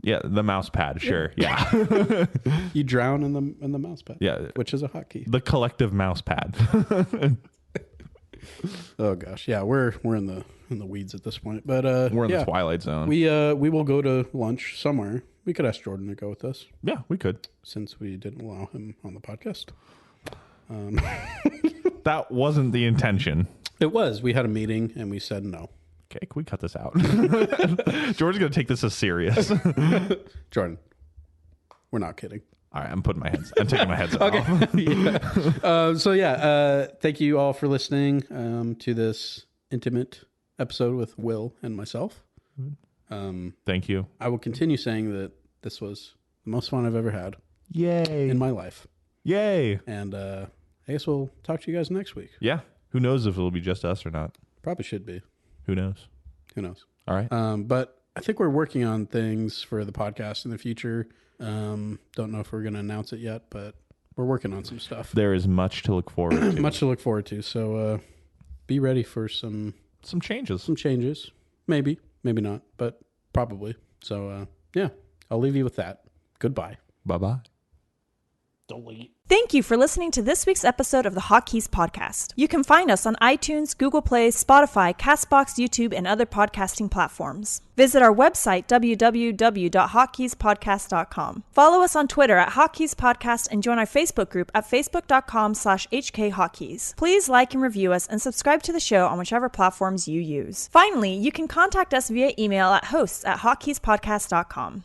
Yeah, the mouse pad. Sure. Yeah. You drown in the mouse pad. Yeah, which is a hotkey. The collective mouse pad. Oh gosh, yeah, we're in the weeds at this point, but we're in the twilight zone. We will go to lunch somewhere. We could ask Jordan to go with us. Yeah, we could. Since we didn't allow him on the podcast. That wasn't the intention. It was. We had a meeting and we said no. Okay, can we cut this out? Jordan's going to take this as serious. Jordan, we're not kidding. All right, I'm taking my headset off. Thank you all for listening to this intimate episode with Will and myself. Thank you. I will continue saying that this was the most fun I've ever had. Yay. In my life. Yay. And I guess we'll talk to you guys next week. Yeah. Who knows if it'll be just us or not? Probably should be. Who knows? All right. But I think we're working on things for the podcast in the future. Don't know if we're going to announce it yet, but we're working on some stuff. There is much to look forward to. Much to look forward to. So be ready for some changes. Some changes. Maybe not, but probably. So I'll leave you with that. Goodbye. Bye-bye. Delete. Thank you for listening to this week's episode of the Hotkeys podcast. You can find us on iTunes, Google Play, Spotify, CastBox, YouTube, and other podcasting platforms. Visit our website, www.hotkeyspodcast.com. Follow us on Twitter at Hotkeys Podcast and join our Facebook group at facebook.com/HKHotkeys. Please like and review us and subscribe to the show on whichever platforms you use. Finally, you can contact us via email at hosts@hotkeyspodcast.com.